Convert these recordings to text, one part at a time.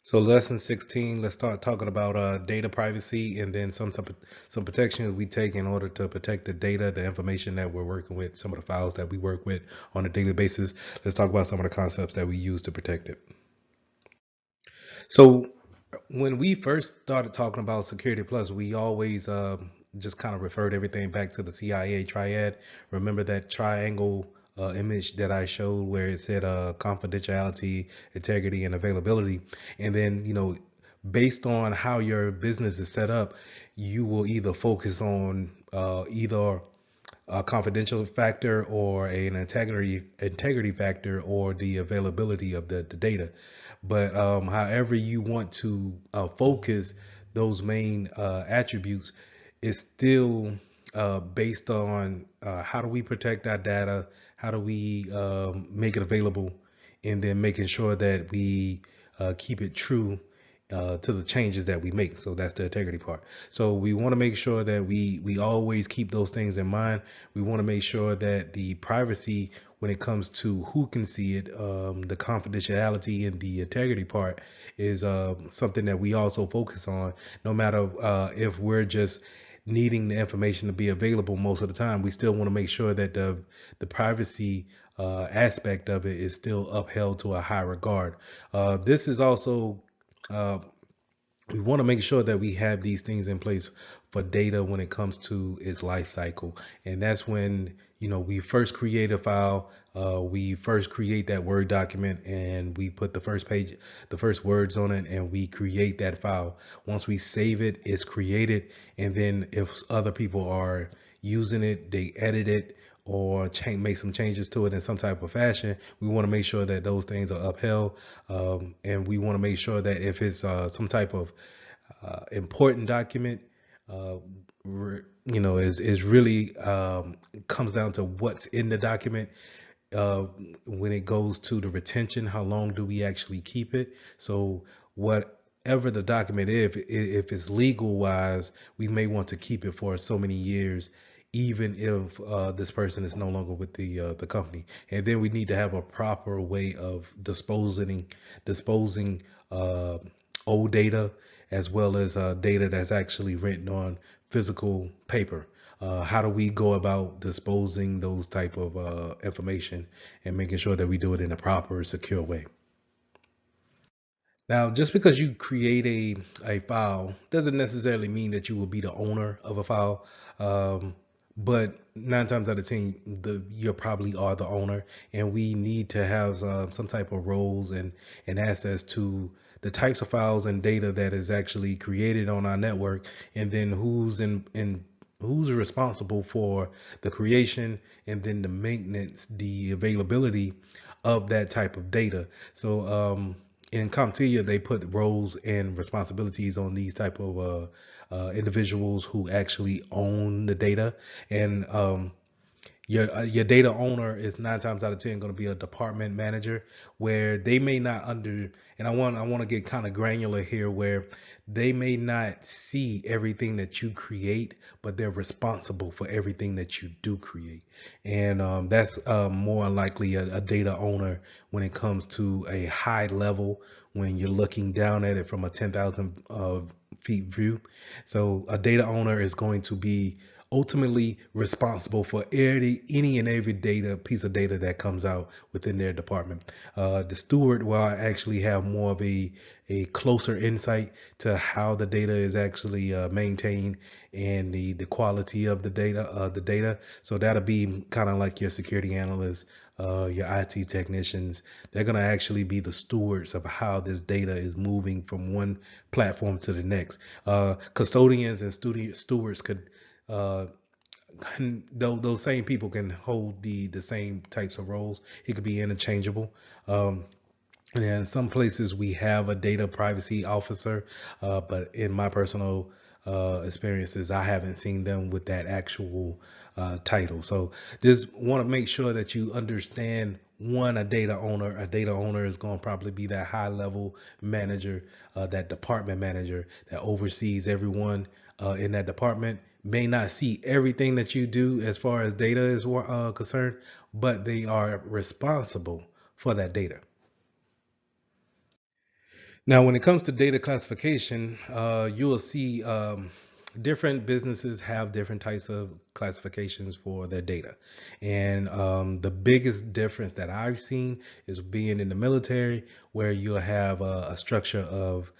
So lesson 16, let's start talking about data privacy and then some protections we take in order to protect the data, the information that we're working with, some of the files that we work with on a daily basis. Let's talk about some of the concepts that we use to protect it. So when we first started talking about Security Plus, we always just kind of referred everything back to the CIA triad. Remember that triangle image that I showed where it said confidentiality, integrity, and availability. And then, based on how your business is set up, you will either focus on either a confidential factor or an integrity factor or the availability of the data. But however you want to focus those main attributes is still based on how do we protect our data, how do we make it available, and then making sure that we keep it true to the changes that we make. So that's the integrity part. So we want to make sure that we always keep those things in mind. We want to make sure that the privacy, when it comes to who can see it, the confidentiality and the integrity part is something that we also focus on, no matter if we're just needing the information to be available most of the time. We still want to make sure that the privacy aspect of it is still upheld to a high regard. This is also uh, we want to make sure that we have these things in place for data when it comes to its life cycle. And that's when, we first create a file, we first create that Word document and we put the first words on it, and we create that file. Once we save it, it's created. And then if other people are using it, they edit it or make some changes to it in some type of fashion, we want to make sure that those things are upheld. And we want to make sure that if it's some type of important document, uh, is really comes down to what's in the document. When it goes to the retention, how long do we actually keep it? So whatever the document is, if it's legal wise, we may want to keep it for so many years, even if this person is no longer with the company. And then we need to have a proper way of disposing uh, old data, as well as data that's actually written on physical paper. How do we go about disposing those type of information and making sure that we do it in a proper, secure way? Now, just because you create a file doesn't necessarily mean that you will be the owner of a file. But 9 times out of 10, you probably are the owner, and we need to have some type of roles and access to the types of files and data that is actually created on our network, and then in who's responsible for the creation and then the maintenance, the availability of that type of data. So in Comptia, they put roles and responsibilities on these type of individuals who actually own the data. And your data owner is 9 times out of 10 going to be a department manager, where they may not and I want to get kind of granular here, where they may not see everything that you create, but they're responsible for everything that you do create. And that's more likely a data owner when it comes to a high level, when you're looking down at it from a 10,000 feet view. So a data owner is going to be ultimately responsible for any and every piece of data that comes out within their department. The steward will actually have more of a closer insight to how the data is actually maintained, and the quality of the data. So that'll be kind of like your security analysts, your IT technicians. They're going to actually be the stewards of how this data is moving from one platform to the next. Custodians and stewards could uh, those same people can hold the same types of roles. It could be interchangeable. And in some places we have a data privacy officer, but in my personal experiences, I haven't seen them with that actual title. So just want to make sure that you understand, one, a data owner. A data owner is going to probably be that high level manager, that department manager that oversees everyone in that department. May not see everything that you do as far as data is concerned, but they are responsible for that data. Now, when it comes to data classification, you will see different businesses have different types of classifications for their data. And the biggest difference that I've seen is being in the military, where you'll have a structure of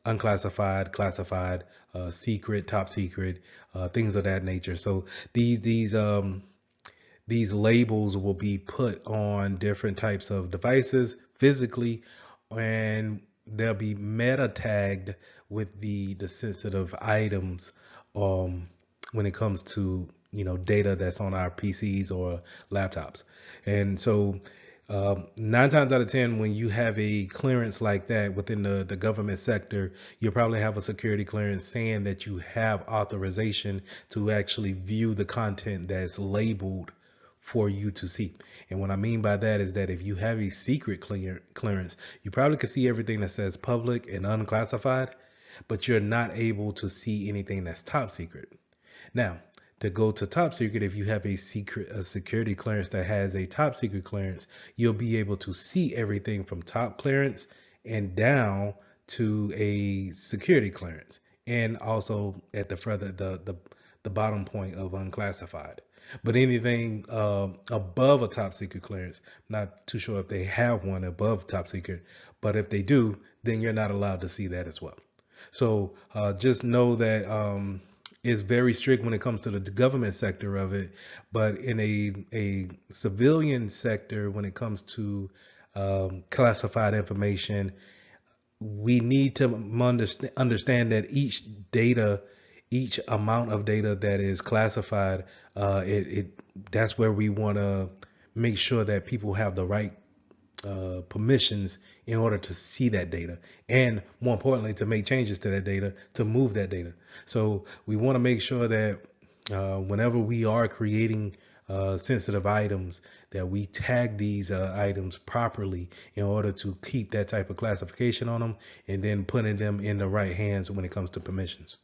unclassified, classified, secret, top secret, things of that nature. So these labels will be put on different types of devices physically, and they'll be meta tagged with the sensitive items when it comes to data that's on our PCs or laptops. And so 9 times out of 10, when you have a clearance like that within the government sector, you'll probably have a security clearance saying that you have authorization to actually view the content that's labeled for you to see. And what I mean by that is that if you have a secret clearance, you probably could see everything that says public and unclassified, but you're not able to see anything that's top secret. Now, to go to top secret, if you have a security clearance that has a top secret clearance, you'll be able to see everything from top clearance and down to a security clearance, and also at the further the bottom point of unclassified. But anything above a top secret clearance, not too sure if they have one above top secret, but if they do, then you're not allowed to see that as well. So just know that it's very strict when it comes to the government sector of it, but in a civilian sector, when it comes to classified information, we need to understand that each amount of data that is classified, that's where we want to make sure that people have the right permissions in order to see that data, and more importantly, to make changes to that data, to move that data. So we want to make sure that whenever we are creating sensitive items, that we tag these items properly in order to keep that type of classification on them, and then putting them in the right hands when it comes to permissions.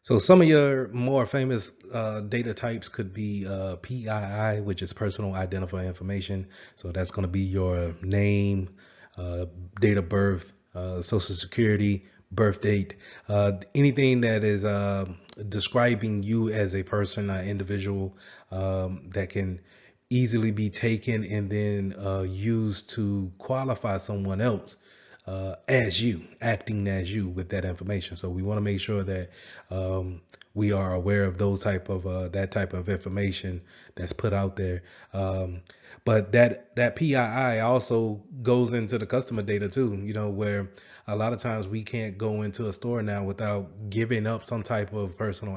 So some of your more famous data types could be PII, which is personal identifying information. So that's going to be your name, date of birth, social security, birth date, anything that is describing you as a person, an individual, that can easily be taken and then used to qualify someone else as you, acting as you with that information. So we want to make sure that we are aware of those type of that type of information that's put out there. But that PII also goes into the customer data too, where a lot of times we can't go into a store now without giving up some type of personal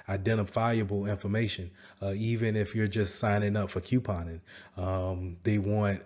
identifiable information. Even if you're just signing up for couponing, they want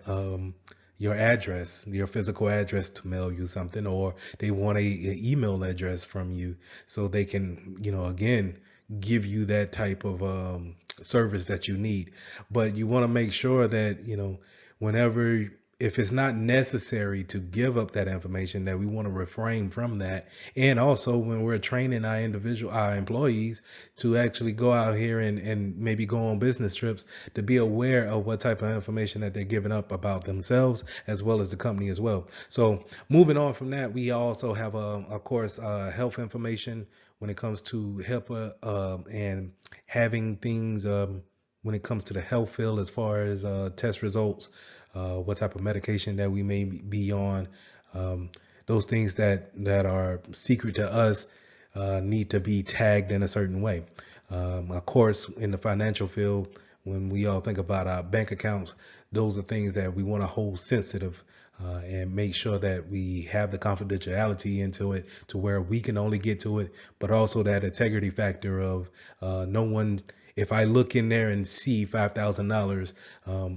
your address, your physical address, to mail you something, or they want a email address from you so they can, again, give you that type of service that you need. But you want to make sure that, whenever, if it's not necessary to give up that information, that we want to refrain from that. And also when we're training our employees to actually go out here and maybe go on business trips, to be aware of what type of information that they're giving up about themselves as well as the company as well. So moving on from that, we also have of course, health information when it comes to HIPAA, and having things when it comes to the health field, as far as test results, what type of medication that we may be on. Those things that are secret to us need to be tagged in a certain way. Of course, in the financial field, when we all think about our bank accounts, those are things that we want to hold sensitive, and make sure that we have the confidentiality into it to where we can only get to it, but also that integrity factor of no one. If I look in there and see $5,000,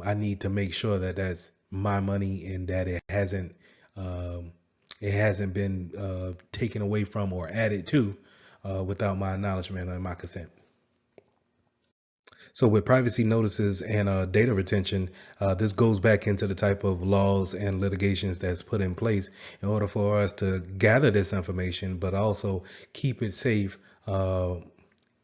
I need to make sure that that's my money and that it hasn't been taken away from or added to without my acknowledgement and my consent. So with privacy notices and data retention, this goes back into the type of laws and litigations that's put in place in order for us to gather this information, but also keep it safe,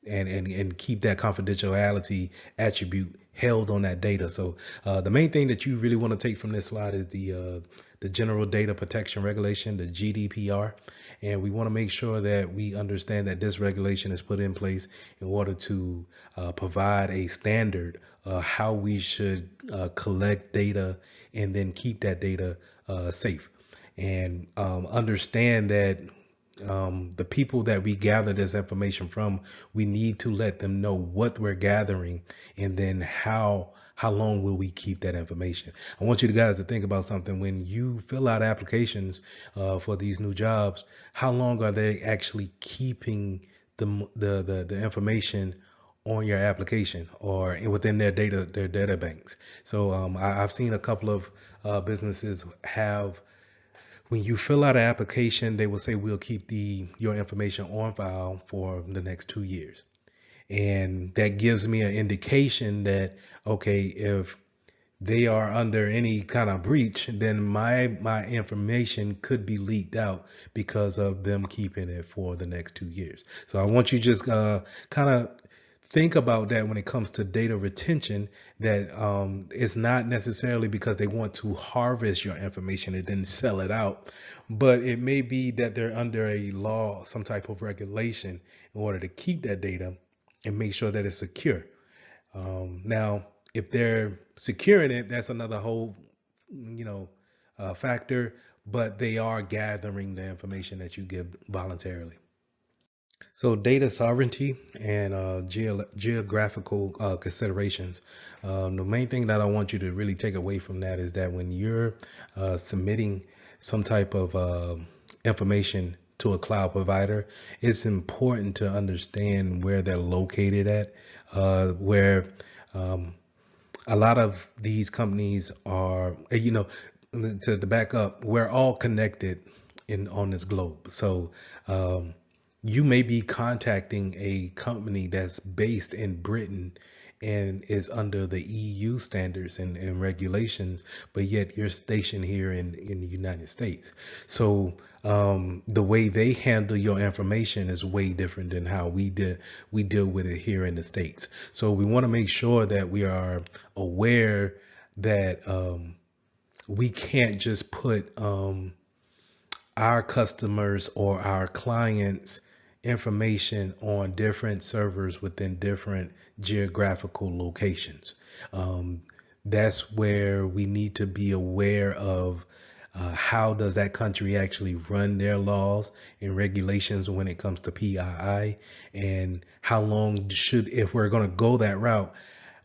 and keep that confidentiality attribute held on that data. So the main thing that you really want to take from this slide is the the General Data Protection Regulation, the GDPR, and we want to make sure that we understand that this regulation is put in place in order to provide a standard how we should collect data and then keep that data safe. And understand that the people that we gather this information from, we need to let them know what we're gathering, and then how long will we keep that information. I want you guys to think about something. When you fill out applications for these new jobs, how long are they actually keeping the information on your application or within their data banks? So I've seen a couple of businesses have, when you fill out an application, they will say we'll keep your information on file for the next 2 years. And that gives me an indication that, okay, if they are under any kind of breach, then my information could be leaked out because of them keeping it for the next 2 years. So I want you just kind of think about that when it comes to data retention, that it's not necessarily because they want to harvest your information and then sell it out, but it may be that they're under a law, some type of regulation, in order to keep that data and make sure that it's secure. Now, if they're securing it, that's another whole, factor, but they are gathering the information that you give voluntarily. So data sovereignty and geographical considerations. The main thing that I want you to really take away from that is that when you're submitting some type of information to a cloud provider, it's important to understand where they're located at, where a lot of these companies are, to back up, we're all connected on this globe. So you may be contacting a company that's based in Britain and is under the EU standards and regulations, but yet you're stationed here in the United States. So the way they handle your information is way different than how we deal with it here in the States. So we want to make sure that we are aware that we can't just put our customers or our clients' information on different servers within different geographical locations. That's where we need to be aware of how does that country actually run their laws and regulations when it comes to PII, and how long should, if we're going to go that route,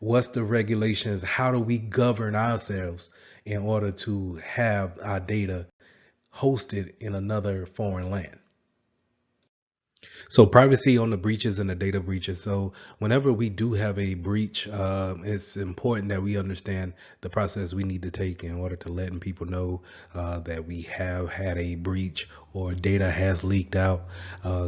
what's the regulations? How do we govern ourselves in order to have our data hosted in another foreign land? So privacy on the breaches and the data breaches. So whenever we do have a breach, it's important that we understand the process we need to take in order to letting people know that we have had a breach or data has leaked out.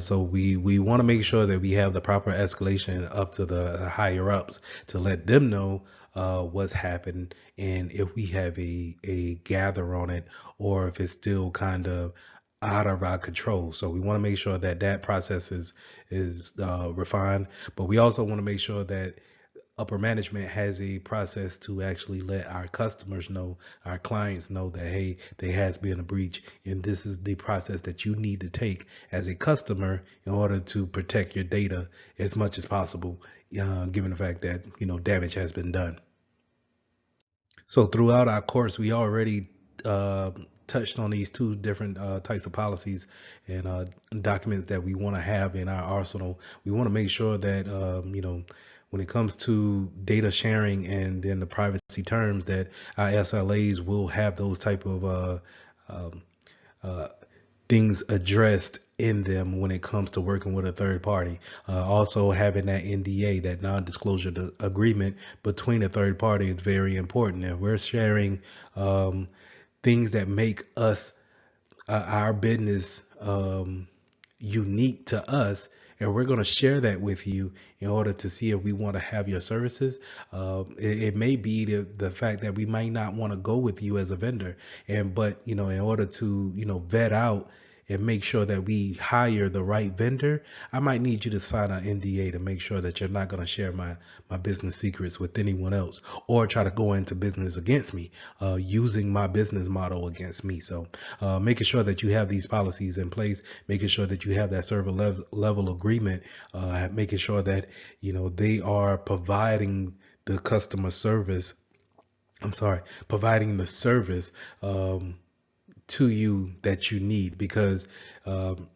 So we want to make sure that we have the proper escalation up to the higher ups to let them know what's happened, and if we have a gather on it, or if it's still kind of out of our control. So we want to make sure that that process is refined, but we also want to make sure that upper management has a process to actually let our customers know, our clients know that, hey, there has been a breach, and this is the process that you need to take as a customer in order to protect your data as much as possible, given the fact that damage has been done. So throughout our course, we already touched on these two different types of policies and documents that we want to have in our arsenal. We want to make sure that, when it comes to data sharing and then the privacy terms, that our SLAs will have those type of um, uh, things addressed in them when it comes to working with a third party. Also having that NDA, that non-disclosure agreement between a third party, is very important. If we're sharing things that make us, our business, unique to us, and we're going to share that with you in order to see if we want to have your services. It may be the fact that we might not want to go with you as a vendor, but in order to vet out and make sure that we hire the right vendor, I might need you to sign an NDA to make sure that you're not going to share my business secrets with anyone else or try to go into business against me, using my business model against me. So making sure that you have these policies in place, making sure that you have that server level agreement, making sure that, they are providing the customer service. I'm sorry, providing the service to you that you need, because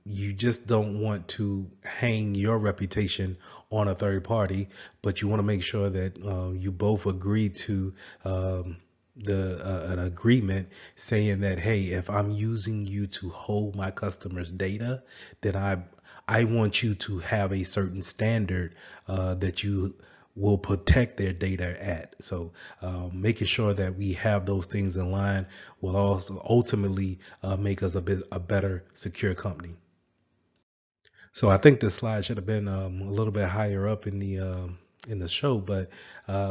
you just don't want to hang your reputation on a third party, but you want to make sure that you both agree to the an agreement saying that, hey, if I'm using you to hold my customers' data, then I want you to have a certain standard that you will protect their data at. So making sure that we have those things in line will also ultimately make us a better secure company. So I think this slide should have been a little bit higher up in the show, but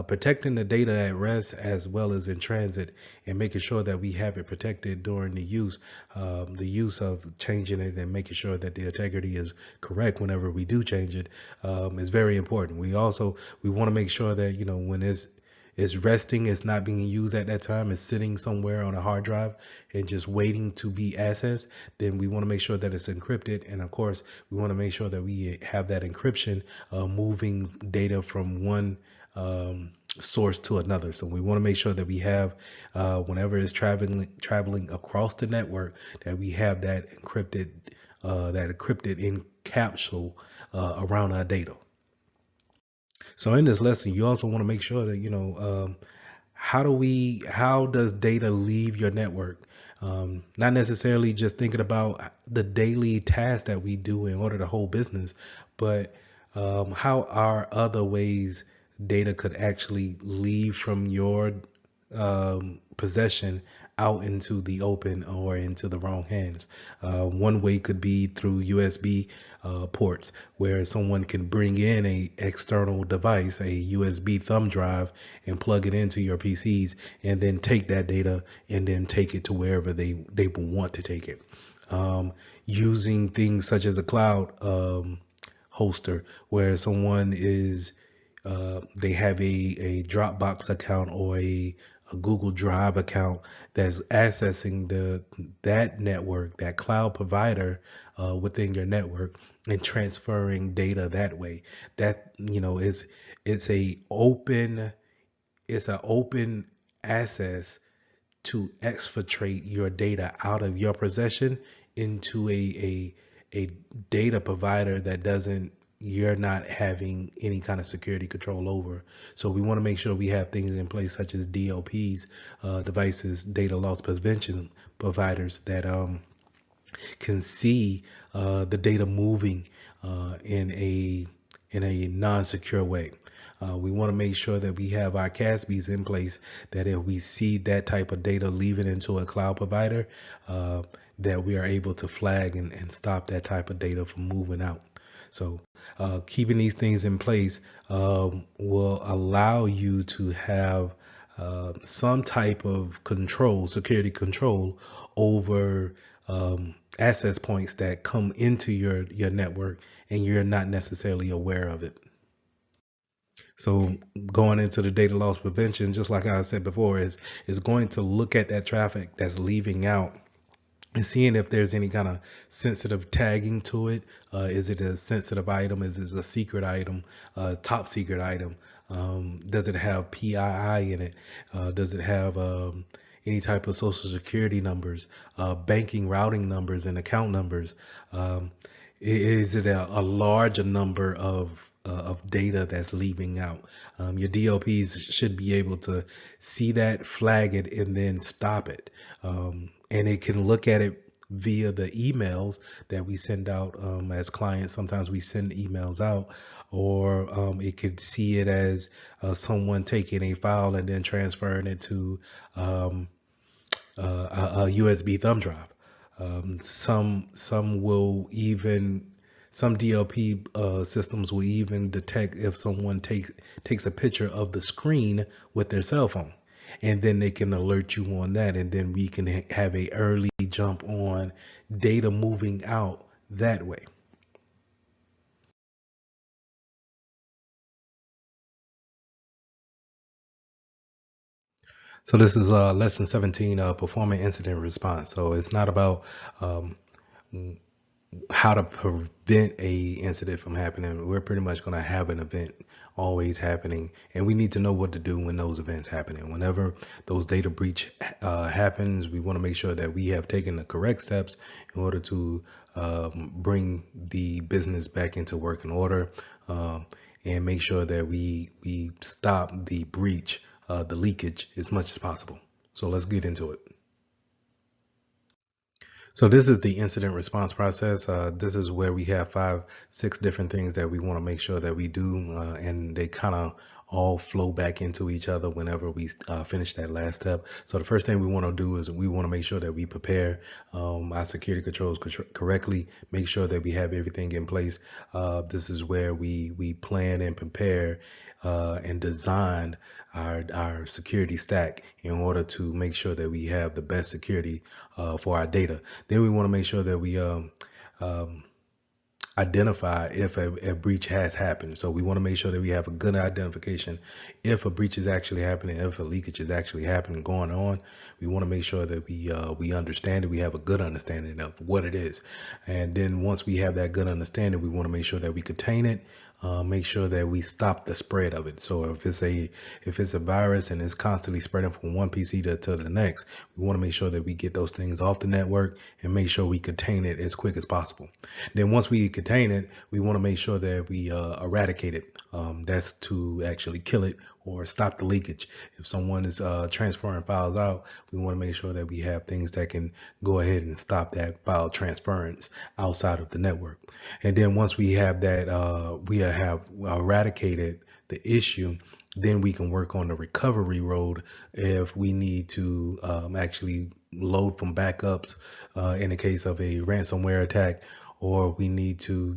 protecting the data at rest as well as in transit, and making sure that we have it protected during the use of changing it, and making sure that the integrity is correct whenever we do change it, is very important. We want to make sure that, when it's resting, it's not being used at that time, it's sitting somewhere on a hard drive and just waiting to be accessed, then we want to make sure that it's encrypted. And of course, we want to make sure that we have that encryption moving data from one source to another. So we want to make sure that we have, whenever it's traveling across the network, that we have that encrypted in capsule around our data. So in this lesson, you also want to make sure that, how does data leave your network? Not necessarily just thinking about the daily tasks that we do in order to hold business, but how are other ways data could actually leave from your possession out into the open or into the wrong hands. One way could be through USB ports, where someone can bring in a external device, a USB thumb drive, and plug it into your PCs, and then take that data and then take it to wherever they will want to take it. Using things such as a cloud hoster, where someone is they have a Dropbox account or a Google Drive account that's accessing that network, that cloud provider within your network, and transferring data that way. That, is it's an open access to exfiltrate your data out of your possession into a data provider that doesn't you're not having any kind of security control over. So we want to make sure we have things in place such as DLPs, devices, data loss prevention providers that can see the data moving in a non-secure way. We want to make sure that we have our CASBs in place, that if we see that type of data leaving into a cloud provider, that we are able to flag and stop that type of data from moving out. So keeping these things in place will allow you to have some type of control, security control over access points that come into your network, and you're not necessarily aware of it. So going into the data loss prevention, just like I said before, is going to look at that traffic that's leaving out and seeing if there's any kind of sensitive tagging to it. Is it a sensitive item? Is it a secret item, top secret item? Does it have PII in it? Does it have any type of social security numbers, banking routing numbers, and account numbers? Is it a larger number of data that's leaving out? Your DLPs should be able to see that, flag it, and then stop it. And it can look at it via the emails that we send out as clients. Sometimes we send emails out, or it could see it as someone taking a file and then transferring it to a USB thumb drive. Some DLP systems will even detect if someone takes a picture of the screen with their cell phone, and then they can alert you on that, and then we can have a early jump on data moving out that way. So this is lesson 17, performing incident response. So it's not about um, how to prevent a incident from happening. We're pretty much going to have an event always happening, and we need to know what to do when those events happen. And whenever those data breach happens, we want to make sure that we have taken the correct steps in order to bring the business back into working order, and make sure that we stop the breach, the leakage, as much as possible. So let's get into it. So this is the incident response process. This is where we have 6 different things that we want to make sure that we do, and they kind of all flow back into each other whenever we finish that last step. So the first thing we want to do is we want to make sure that we prepare our security controls correctly, make sure that we have everything in place. This is where we plan and prepare and design our security stack in order to make sure that we have the best security for our data. Then we want to make sure that we um, identify if a breach has happened. So we want to make sure that we have a good identification if a breach is actually happening, if a leakage is actually happening, going on. We want to make sure that we understand it. We have a good understanding of what it is, and then once we have that good understanding, we want to make sure that we contain it. Make sure that we stop the spread of it. So if it's a virus and it's constantly spreading from one PC to the next, we want to make sure that we get those things off the network and make sure we contain it as quick as possible. Then once we contain it, we want to make sure that we eradicate it. That's to actually kill it or stop the leakage. If someone is transferring files out, we want to make sure that we have things that can go ahead and stop that file transference outside of the network. And then once we have that, we have eradicated the issue, then we can work on the recovery road if we need to actually load from backups in the case of a ransomware attack, or we need to,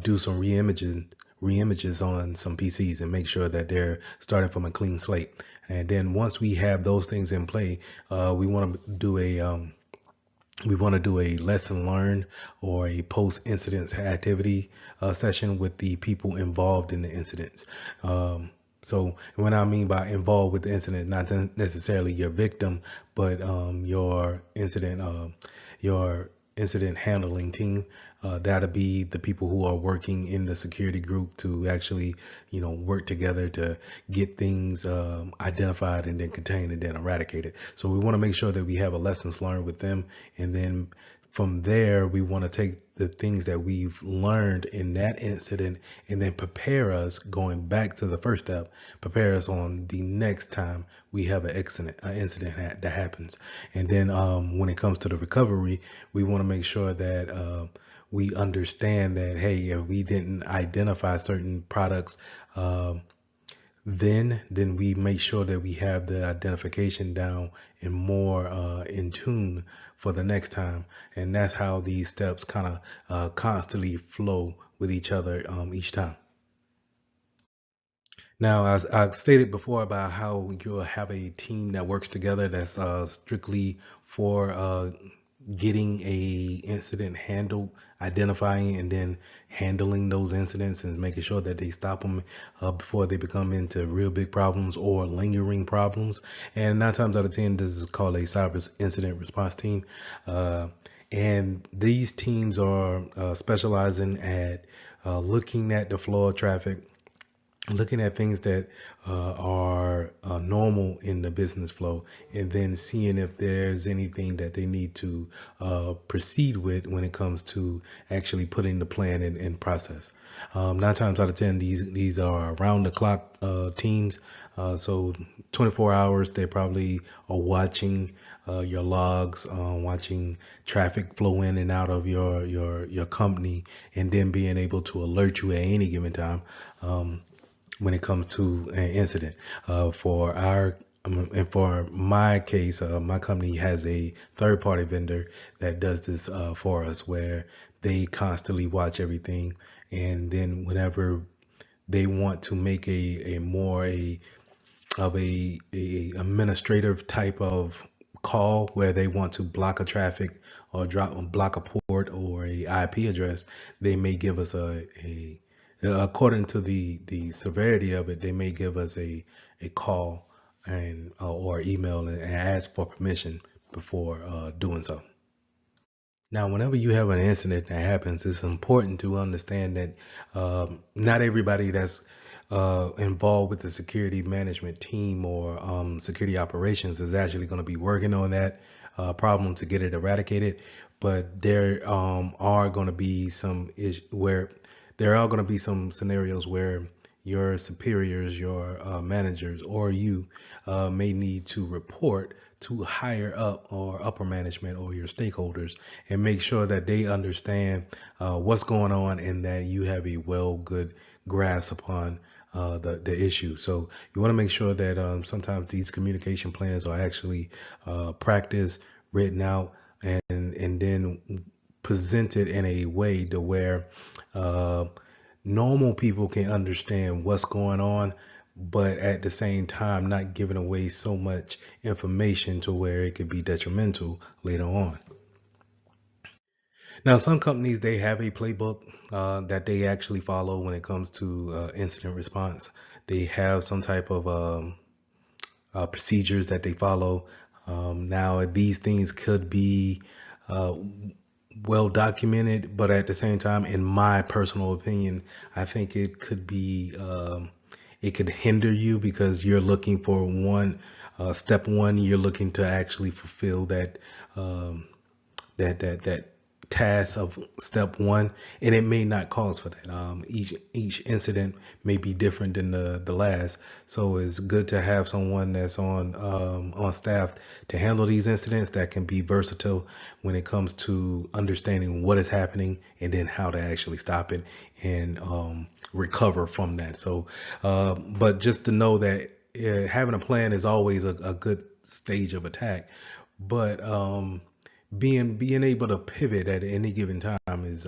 do some reimages on some PCs and make sure that they're starting from a clean slate. And then once we have those things in play, we want to do a lesson learned or a post incident activity session with the people involved in the incidents. So when I mean by involved with the incident, not necessarily your victim, but your incident handling team. That'll be the people who are working in the security group to actually, work together to get things identified and then contained and then eradicated. So we want to make sure that we have a lessons learned with them, and then from there we want to take the things that we've learned in that incident and then prepare us, going back to the first step, prepare us on the next time we have an incident that happens. And then when it comes to the recovery, we want to make sure that we understand that, hey, if we didn't identify certain products then we make sure that we have the identification down and more in tune for the next time. And that's how these steps kind of constantly flow with each other each time. Now, as I stated before about how you'll have a team that works together that's strictly for getting a incident handled, identifying and then handling those incidents and making sure that they stop them before they become into real big problems or lingering problems. And 9 times out of 10, this is called a cyber incident response team. And these teams are specializing at looking at the flow of traffic, looking at things that are normal in the business flow, and then seeing if there's anything that they need to proceed with when it comes to actually putting the plan in process. 9 times out of 10, these are around the clock teams. So 24 hours, they probably are watching your logs, watching traffic flow in and out of your company, and then being able to alert you at any given time. When it comes to an incident. And for my case, my company has a third party vendor that does this for us, where they constantly watch everything. And then whenever they want to make a more of a administrative type of call where they want to block a traffic or block a port or a IP address, they may give us a according to the severity of it, they may give us a call and or email and ask for permission before doing so. Now, whenever you have an incident that happens, it's important to understand that not everybody that's involved with the security management team or security operations is actually going to be working on that problem to get it eradicated. But there are going to be where there are going to be some scenarios where your superiors, your managers, or you may need to report to higher up or upper management or your stakeholders and make sure that they understand what's going on and that you have a good grasp upon the issue. So you want to make sure that sometimes these communication plans are actually practiced, written out, and then presented in a way to where uh, normal people can understand what's going on, but at the same time not giving away so much information to where it could be detrimental later on. Now, some companies they have a playbook that they actually follow when it comes to incident response. They have some type of procedures that they follow. Now, these things could be uh, well documented, but at the same time, in my personal opinion, I think it could hinder you because you're looking for step one, you're looking to actually fulfill um, that task of step one, and it may not cause for that. Each incident may be different than the last, so it's good to have someone that's on staff to handle these incidents that can be versatile when it comes to understanding what is happening and then how to actually stop it and recover from that. So, but just to know that having a plan is always a good stage of attack, but being able to pivot at any given time is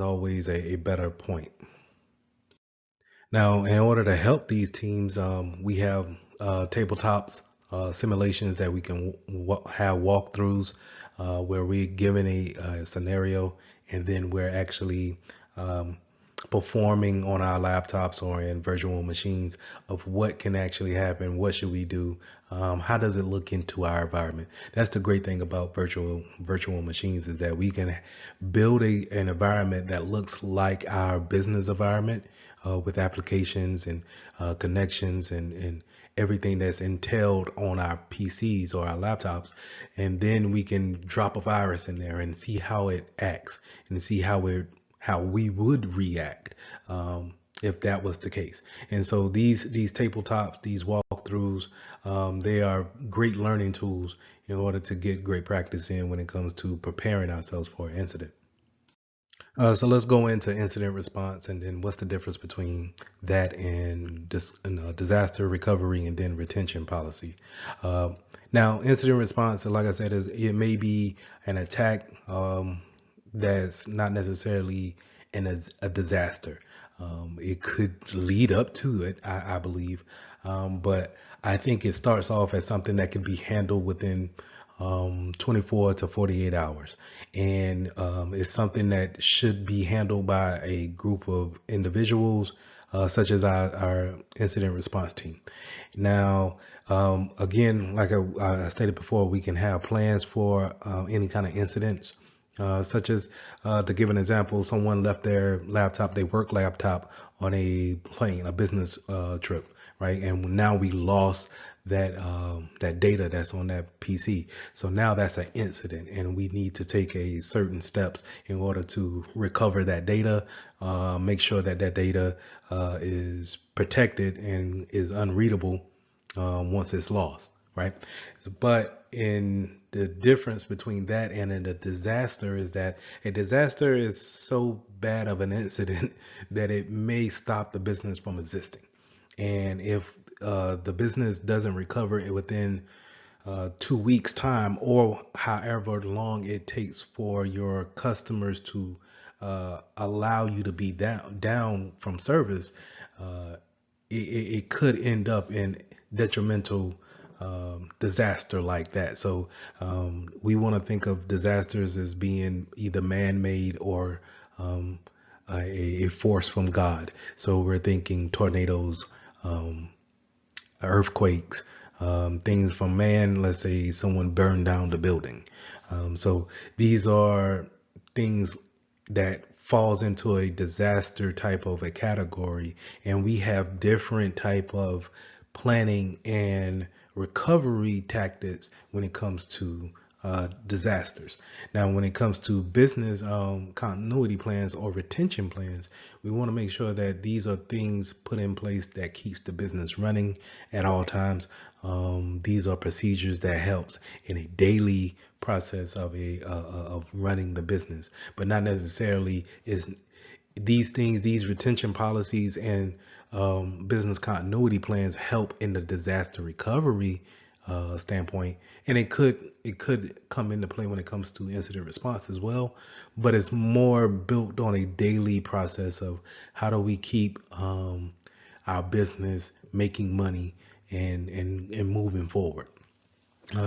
always a better point. Now, in order to help these teams, we have tabletops, simulations that we can have walkthroughs where we're given a scenario and then we're actually um, performing on our laptops or in virtual machines of what can actually happen, what should we do, how does it look into our environment. That's the great thing about virtual machines is that we can build an environment that looks like our business environment with applications and connections and everything that's entailed on our PCs or our laptops, and then we can drop a virus in there and see how it acts and see how we would react if that was the case. And so these tabletops, these walkthroughs, they are great learning tools in order to get great practice in when it comes to preparing ourselves for an incident. So let's go into incident response and then what's the difference between that and disaster recovery and then retention policy. Uh, Now, incident response, like I said, is it may be an attack that's not necessarily a disaster. It could lead up to it, I believe, but I think it starts off as something that can be handled within 24 to 48 hours. And it's something that should be handled by a group of individuals, such as our incident response team. Now, again, like I stated before, we can have plans for any kind of incidents. Such as, to give an example, someone left their laptop, their work laptop, on a plane, a business trip, right? And now we lost that data that's on that PC. So now that's an incident, and we need to take a certain steps in order to recover that data, make sure that that data is protected and is unreadable once it's lost, right? But in the difference between that and in a disaster is that a disaster is so bad of an incident that it may stop the business from existing. And if the business doesn't recover it within 2 weeks time or however long it takes for your customers to allow you to be down from service, it could end up in detrimental disaster like that. So we want to think of disasters as being either man-made or um, a force from God. So we're thinking tornadoes, um, earthquakes, things from man. Let's say someone burned down the building. So these are things that falls into a disaster type of a category, and we have different type of planning and recovery tactics when it comes to disasters. Now, when it comes to business continuity plans or retention plans, we want to make sure that these are things put in place that keeps the business running at all times. These are procedures that helps in a daily process of running the business, but not necessarily is these things, these retention policies and business continuity plans help in the disaster recovery standpoint, and it could come into play when it comes to incident response as well. But it's more built on a daily process of how do we keep our business making money and moving forward.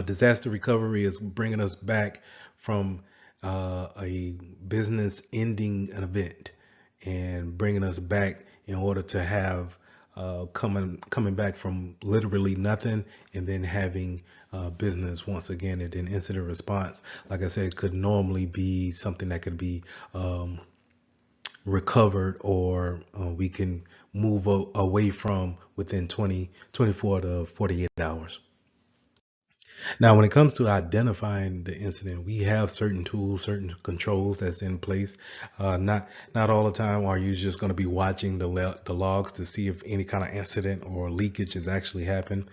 Disaster recovery is bringing us back from a business ending an event and bringing us back in order to have coming back from literally nothing and then having business once again. And then incident response, like I said, could normally be something that could be recovered or we can move away from within 24 to 48 hours. Now, when it comes to identifying the incident, we have certain tools, certain controls that's in place. Not all the time are you just going to be watching the logs to see if any kind of incident or leakage has actually happened.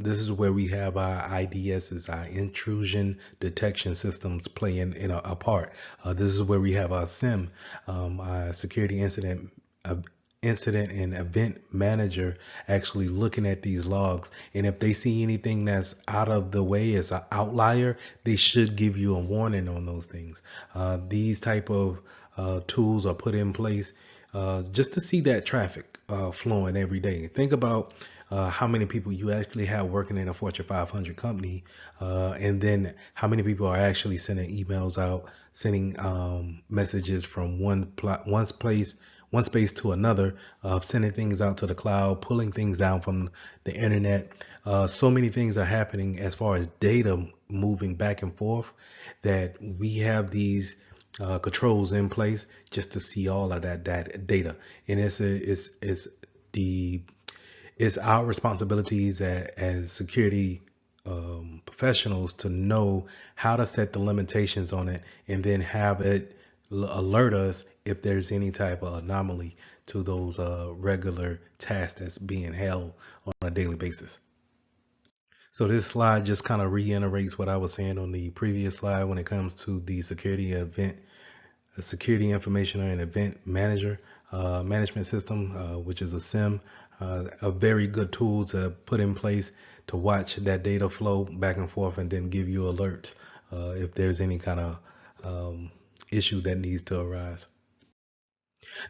This is where we have our IDSs, our intrusion detection systems, playing in a part. This is where we have our SIM, our security incident and event manager, actually looking at these logs, and if they see anything that's out of the way as an outlier, they should give you a warning on those things. These type of tools are put in place just to see that traffic flowing every day. Think about how many people you actually have working in a Fortune 500 company, and then how many people are actually sending emails out, sending messages from one space to another, sending things out to the cloud, pulling things down from the internet. So many things are happening as far as data moving back and forth that we have these controls in place just to see all of that data. And the it's our responsibilities as security professionals to know how to set the limitations on it and then have it alert us if there's any type of anomaly to those regular tasks that's being held on a daily basis. So this slide just kind of reiterates what I was saying on the previous slide when it comes to the security information and event manager management system, which is a SIM, a very good tool to put in place to watch that data flow back and forth and then give you alerts if there's any kind of issue that needs to arise.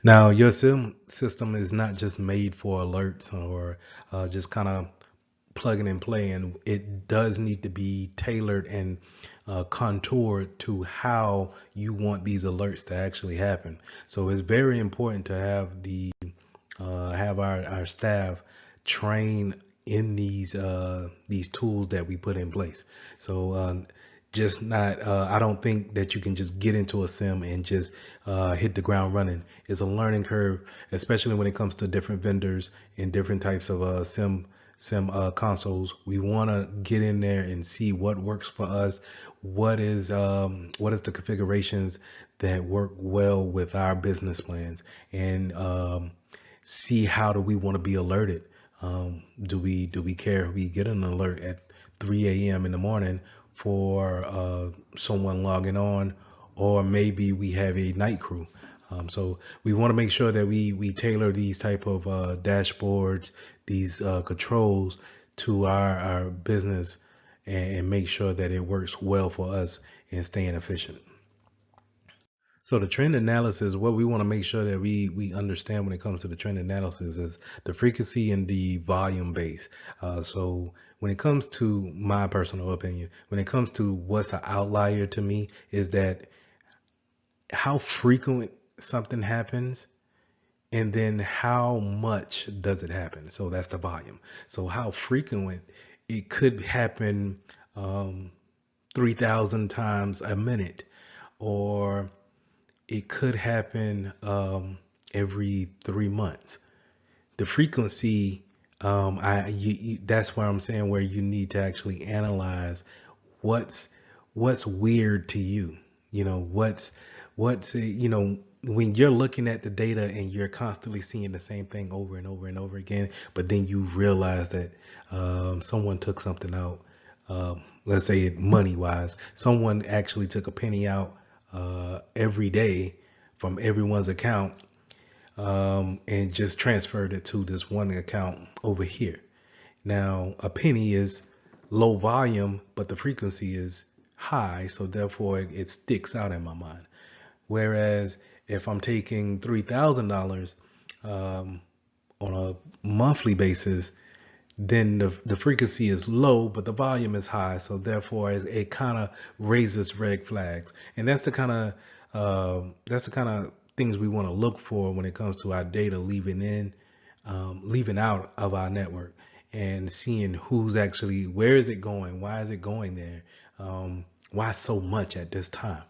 Now, your SIM system is not just made for alerts or just kind of plug and play, and it does need to be tailored and contoured to how you want these alerts to actually happen. So it's very important to have our staff train in these tools that we put in place. So just not I don't think that you can just get into a sim and just hit the ground running. It's a learning curve, especially when it comes to different vendors and different types of sim consoles. We want to get in there and see what works for us, what is the configurations that work well with our business plans, and see how do we want to be alerted. Do we care if we get an alert at 3 a.m. in the morning for someone logging on, or maybe we have a night crew? So we want to make sure that we tailor these type of dashboards, these controls to our business, and make sure that it works well for us and staying efficient. So the trend analysis, what we want to make sure that we understand when it comes to the trend analysis is the frequency and the volume base. So when it comes to my personal opinion, when it comes to what's an outlier to me is that how frequent something happens and then how much does it happen. So that's the volume. So how frequent it could happen, 3,000 times a minute, or it could happen every 3 months. The frequency, that's where I'm saying where you need to actually analyze what's what's weird to you. You know, when you're looking at the data and you're constantly seeing the same thing over and over and over again, but then you realize that someone took something out. Let's say money wise, someone actually took a penny out every day from everyone's account, and just transferred it to this one account over here. Now, a penny is low volume, but the frequency is high, so therefore it sticks out in my mind. Whereas if I'm taking $3,000 on a monthly basis, then the frequency is low, but the volume is high. So therefore, it kind of raises red flags, and that's the kind of things we want to look for when it comes to our data leaving out of our network, and seeing who's actually, where is it going, why is it going there, why so much at this time.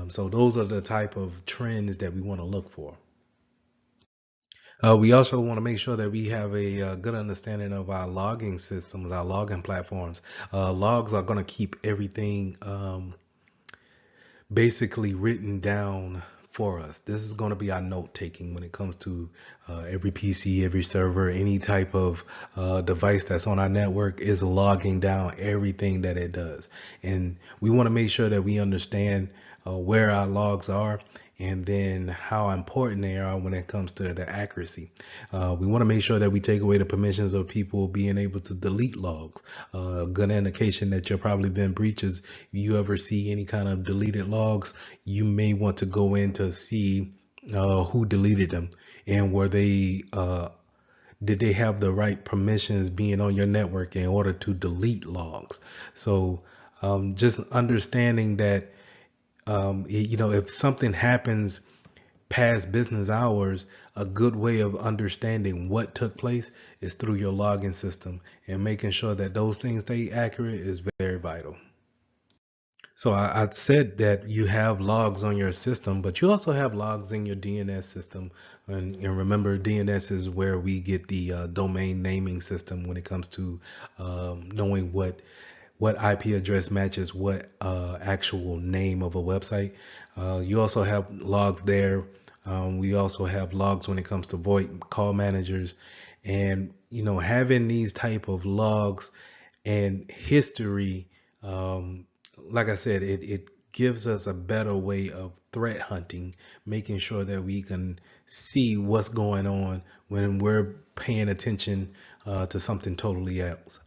So those are the type of trends that we want to look for. We also want to make sure that we have a good understanding of our logging systems, our logging platforms. Logs are going to keep everything basically written down for us. This is going to be our note taking when it comes to every PC, every server, any type of device that's on our network is logging down everything that it does. And we want to make sure that we understand where our logs are, and then how important they are when it comes to the accuracy. We want to make sure that we take away the permissions of people being able to delete logs. A good indication that you're probably been breaches. If you ever see any kind of deleted logs, you may want to go in to see who deleted them, and were they did they have the right permissions being on your network in order to delete logs. So just understanding that if something happens past business hours, a good way of understanding what took place is through your login system, and making sure that those things stay accurate is very vital. So I said that you have logs on your system, but you also have logs in your DNS system. And remember, DNS is where we get the domain naming system when it comes to knowing what IP address matches what actual name of a website. You also have logs there. We also have logs when it comes to VoIP call managers, and having these type of logs and history. Like I said, it gives us a better way of threat hunting, making sure that we can see what's going on when we're paying attention to something totally else.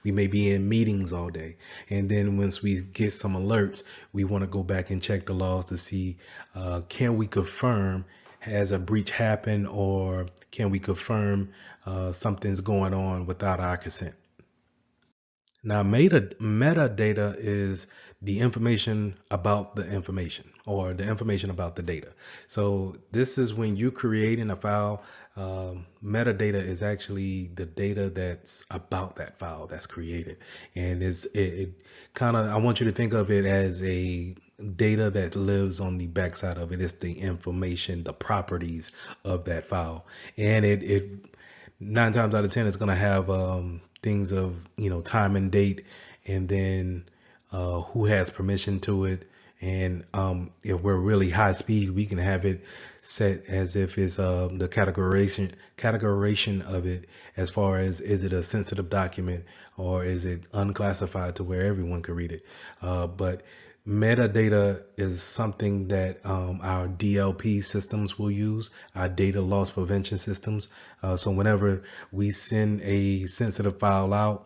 We may be in meetings all day, and then once we get some alerts, we want to go back and check the logs to see, can we confirm has a breach happened, or can we confirm something's going on without our consent. Now, metadata is the information about the information, or the information about the data. So this is when you creating a file. Metadata is actually the data that's about that file that's created, and it kind of, I want you to think of it as a data that lives on the backside of it. It's the information, the properties of that file, and it 9 times out of 10 is going to have things of time and date, and then who has permission to it. And if we're really high speed, we can have it set as if it's the categorization of it, as far as, is it a sensitive document or is it unclassified to where everyone can read it. But metadata is something that our DLP systems will use, our data loss prevention systems. So whenever we send a sensitive file out,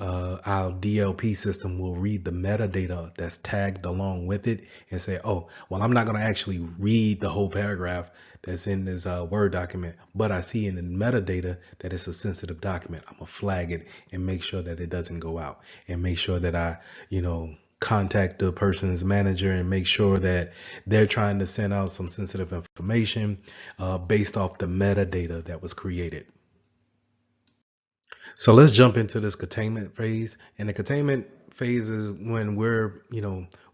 our DLP system will read the metadata that's tagged along with it and say, oh, well, I'm not going to actually read the whole paragraph that's in this Word document, but I see in the metadata that it's a sensitive document. I'm going to flag it and make sure that it doesn't go out, and make sure that I, contact the person's manager and make sure that they're trying to send out some sensitive information based off the metadata that was created. So let's jump into this containment phase. And the containment phase is when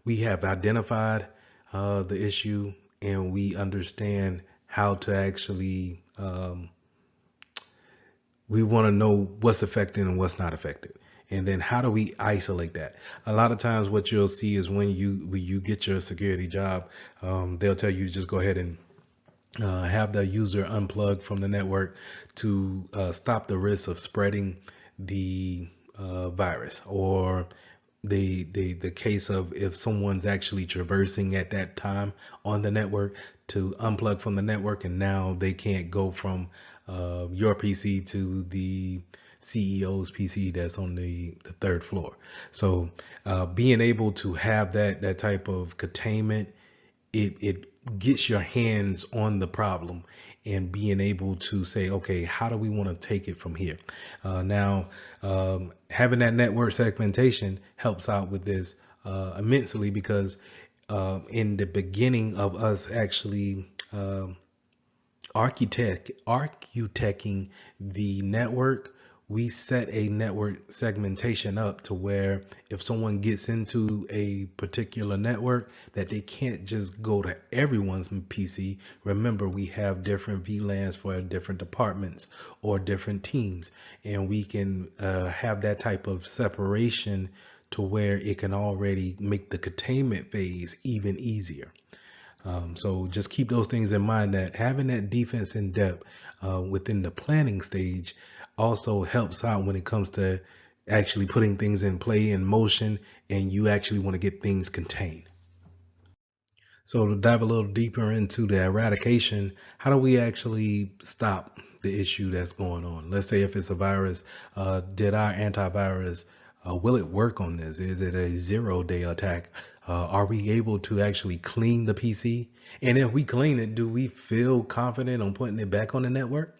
we have identified the issue and we understand how to actually, we want to know what's affected and what's not affected. And then how do we isolate that? A lot of times what you'll see is when you get your security job, they'll tell you to just go ahead and have the user unplug from the network to stop the risk of spreading the virus, or the case of if someone's actually traversing at that time on the network, to unplug from the network, and now they can't go from your PC to the CEO's PC that's on the third floor. So being able to have that type of containment, it gets your hands on the problem and being able to say, okay, how do we want to take it from here? Now, having that network segmentation helps out with this immensely, because in the beginning of us actually architecting the network, we set a network segmentation up to where if someone gets into a particular network, that they can't just go to everyone's PC. Remember, we have different VLANs for different departments or different teams, and we can have that type of separation to where it can already make the containment phase even easier. So just keep those things in mind, that having that defense in depth within the planning stage also helps out when it comes to actually putting things in play, in motion, and you actually want to get things contained. So to dive a little deeper into the eradication, how do we actually stop the issue that's going on? Let's say if it's a virus, did our antivirus, will it work on this? Is it a 0-day attack? Are we able to actually clean the PC? And if we clean it, do we feel confident on putting it back on the network?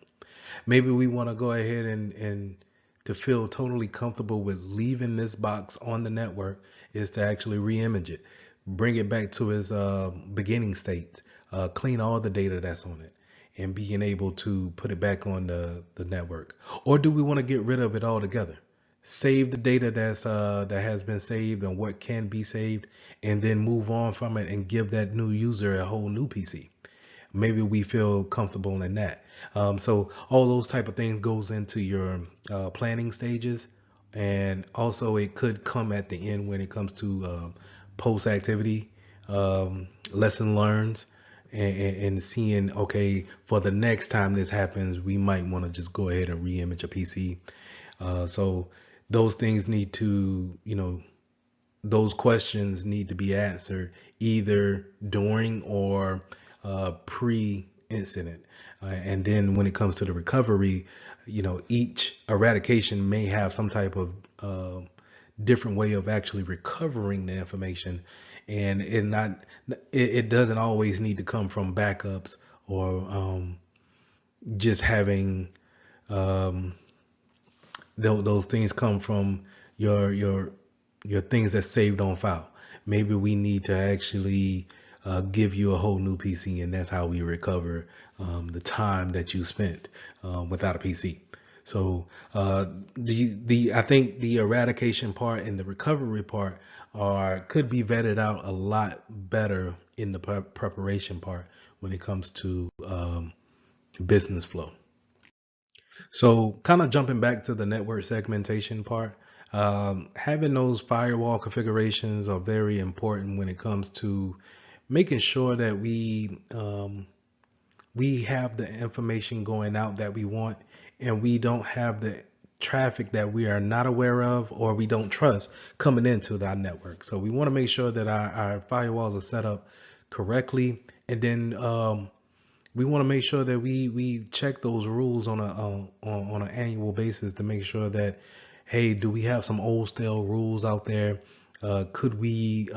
Maybe we want to go ahead and to feel totally comfortable with leaving this box on the network is to actually re-image it, bring it back to its beginning state, clean all the data that's on it, and being able to put it back on the network. Or do we want to get rid of it altogether? Save the data that has been saved and what can be saved, and then move on from it and give that new user a whole new PC. Maybe we feel comfortable in that. So all those type of things goes into your planning stages, and also it could come at the end when it comes to post activity, lesson learns, and seeing, okay, for the next time this happens, we might want to just go ahead and re-image a PC. So those things need to, those questions need to be answered either during or pre-incident. And then when it comes to the recovery, each eradication may have some type of different way of actually recovering the information, and it doesn't always need to come from backups or just having those things come from your things that's saved on file. Maybe we need to actually give you a whole new PC, and that's how we recover the time that you spent without a PC. So I think the eradication part and the recovery part could be vetted out a lot better in the preparation part when it comes to business flow. So kind of jumping back to the network segmentation part, having those firewall configurations are very important when it comes to making sure that we have the information going out that we want, and we don't have the traffic that we are not aware of or we don't trust coming into our network. So we want to make sure that our firewalls are set up correctly, and then we want to make sure that we check those rules on an annual basis to make sure that, hey, do we have some old stale rules out there? Could we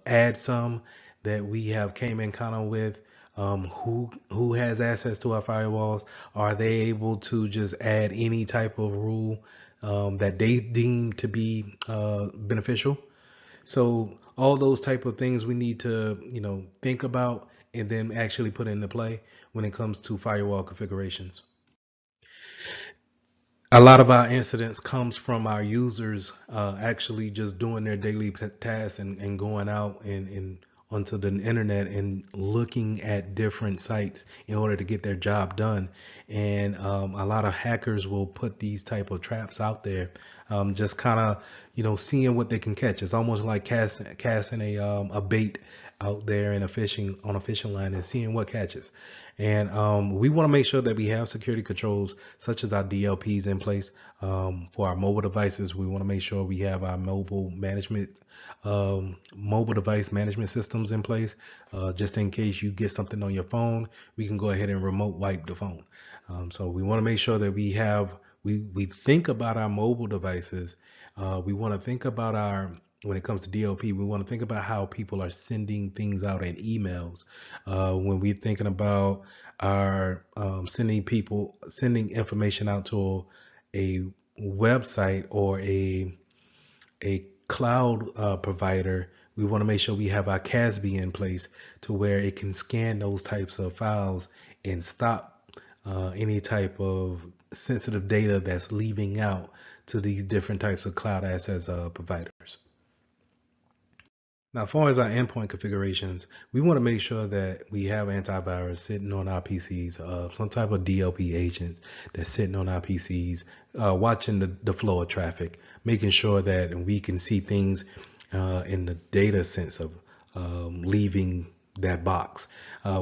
add some that we have came in kind of with? Who has access to our firewalls? Are they able to just add any type of rule that they deem to be beneficial? So all those type of things we need to, think about and then actually put into play when it comes to firewall configurations. A lot of our incidents comes from our users actually just doing their daily tasks and going out and onto the internet and looking at different sites in order to get their job done. And a lot of hackers will put these type of traps out there, just kind of seeing what they can catch. It's almost like casting a bait out there in a fishing line and seeing what catches. And we want to make sure that we have security controls such as our DLPs in place for our mobile devices. We want to make sure we have our mobile device management systems in place, just in case you get something on your phone. We can go ahead and remote wipe the phone. So we want to make sure that we think about our mobile devices. We want to think about when it comes to DLP, we want to think about how people are sending things out in emails. When we're thinking about our sending information out to a website or a cloud provider, we want to make sure we have our CASB in place to where it can scan those types of files and stop any type of sensitive data that's leaving out to these different types of cloud access providers. Now, as far as our endpoint configurations, we want to make sure that we have antivirus sitting on our PCs, some type of DLP agents that's sitting on our PCs, watching the flow of traffic, making sure that we can see things in the data sense of leaving that box.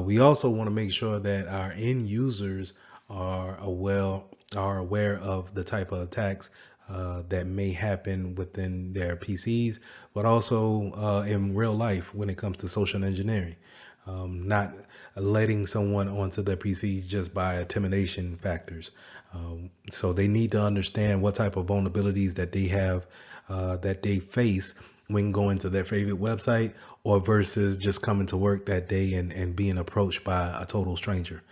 We also want to make sure that our end users are aware of the type of attacks that may happen within their PCs, but also in real life when it comes to social engineering. Not letting someone onto their PC just by intimidation factors. So they need to understand what type of vulnerabilities that they have, that they face when going to their favorite website or versus just coming to work that day and being approached by a total stranger.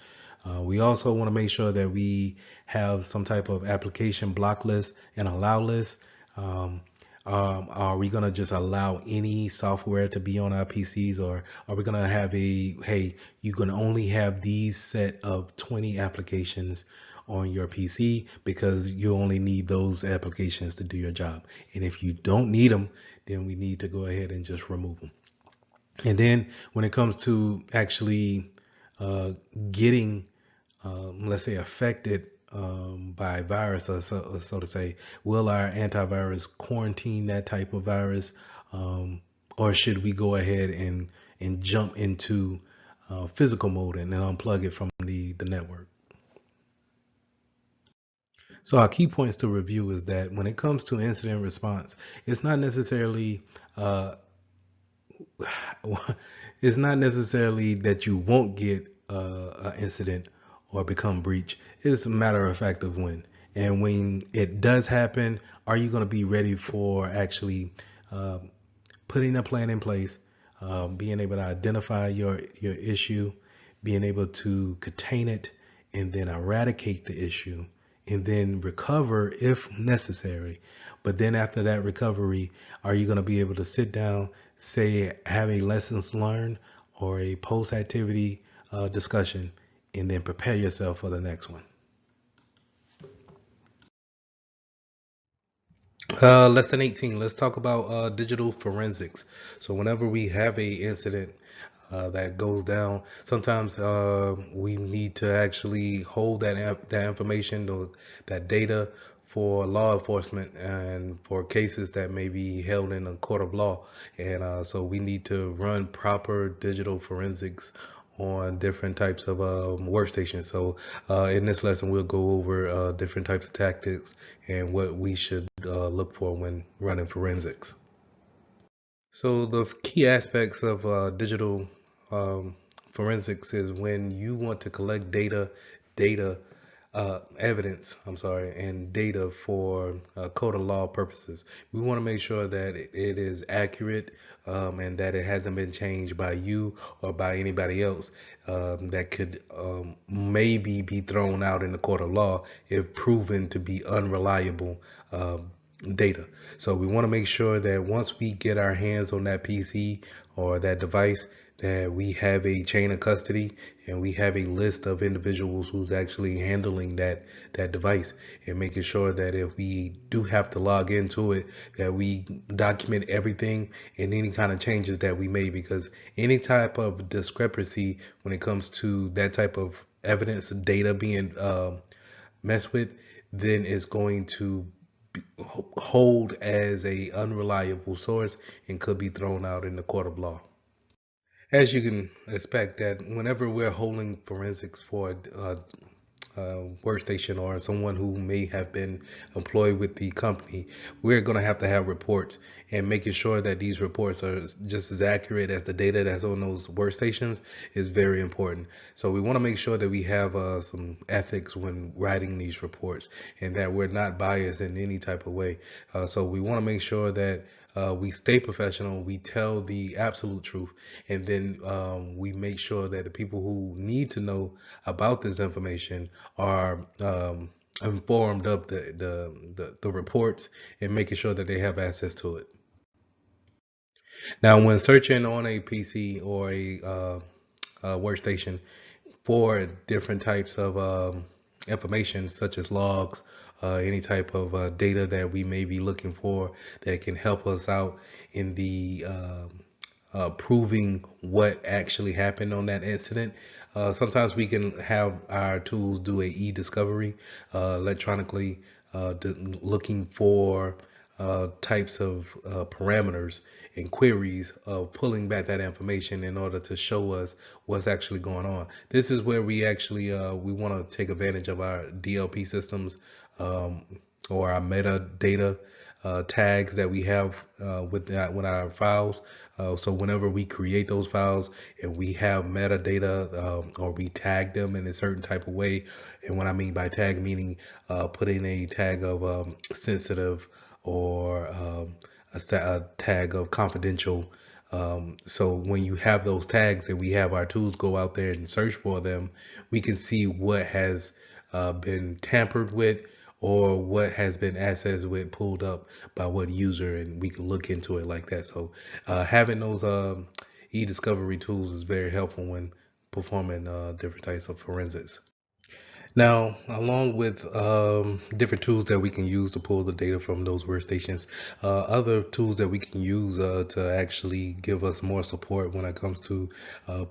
We also want to make sure that we have some type of application block list and allow list. Are we going to just allow any software to be on our PCs, or are we going to have hey, you can only have these set of 20 applications on your PC because you only need those applications to do your job. And if you don't need them, then we need to go ahead and just remove them. And then when it comes to actually getting let's say affected by virus, or so to say, will our antivirus quarantine that type of virus, or should we go ahead and jump into physical mode and then unplug it from the network? So our key points to review is that when it comes to incident response, it's not necessarily uh, it's not necessarily that you won't get an incident or become breach. It's a matter of fact of when. And when it does happen, are you going to be ready for actually uh, putting a plan in place, being able to identify your issue, being able to contain it, and then eradicate the issue, and then recover if necessary. But then after that recovery, are you going to be able to sit down, say, have a lessons learned or a post activity discussion, and then prepare yourself for the next one? Lesson 18. Let's talk about digital forensics. So whenever we have a incident that goes down, sometimes we need to actually hold that information or that data for law enforcement and for cases that may be held in a court of law. And so we need to run proper digital forensics on different types of workstations. So in this lesson, we'll go over different types of tactics and what we should look for when running forensics. So the key aspects of digital um, forensics is when you want to collect data evidence, I'm sorry, and data for code of law purposes. We want to make sure that it is accurate, and that it hasn't been changed by you or by anybody else, that could maybe be thrown out in the court of law if proven to be unreliable data. So we want to make sure that once we get our hands on that PC or that device, that we have a chain of custody and we have a list of individuals who's actually handling that device, and making sure that if we do have to log into it, that we document everything and any kind of changes that we made, because any type of discrepancy when it comes to that type of evidence data being messed with, then it's going to hold as a unreliable source and could be thrown out in the court of law. As you can expect, that whenever we're holding forensics for workstation or someone who may have been employed with the company, we're going to have reports, and making sure that these reports are just as accurate as the data that's on those workstations is very important. So we want to make sure that we have some ethics when writing these reports, and that we're not biased in any type of way. So we want to make sure that we stay professional, we tell the absolute truth, and then we make sure that the people who need to know about this information are informed of the reports, and making sure that they have access to it. Now, when searching on a PC or a workstation for different types of information, such as logs, any type of data that we may be looking for that can help us out in the proving what actually happened on that incident. Sometimes we can have our tools do a e-discovery electronically, looking for types of parameters and queries of pulling back that information in order to show us what's actually going on. This is where we actually we want to take advantage of our DLP systems, or our metadata tags that we have with our files. So whenever we create those files and we have metadata, or we tag them in a certain type of way, and what I mean by tag, meaning putting a tag of sensitive, or a tag of confidential. So when you have those tags and we have our tools go out there and search for them, we can see what has been tampered with, or what has been accessed with, pulled up by what user, and we can look into it like that. So having those e-discovery tools is very helpful when performing different types of forensics. Now, along with different tools that we can use to pull the data from those workstations, other tools that we can use to actually give us more support when it comes to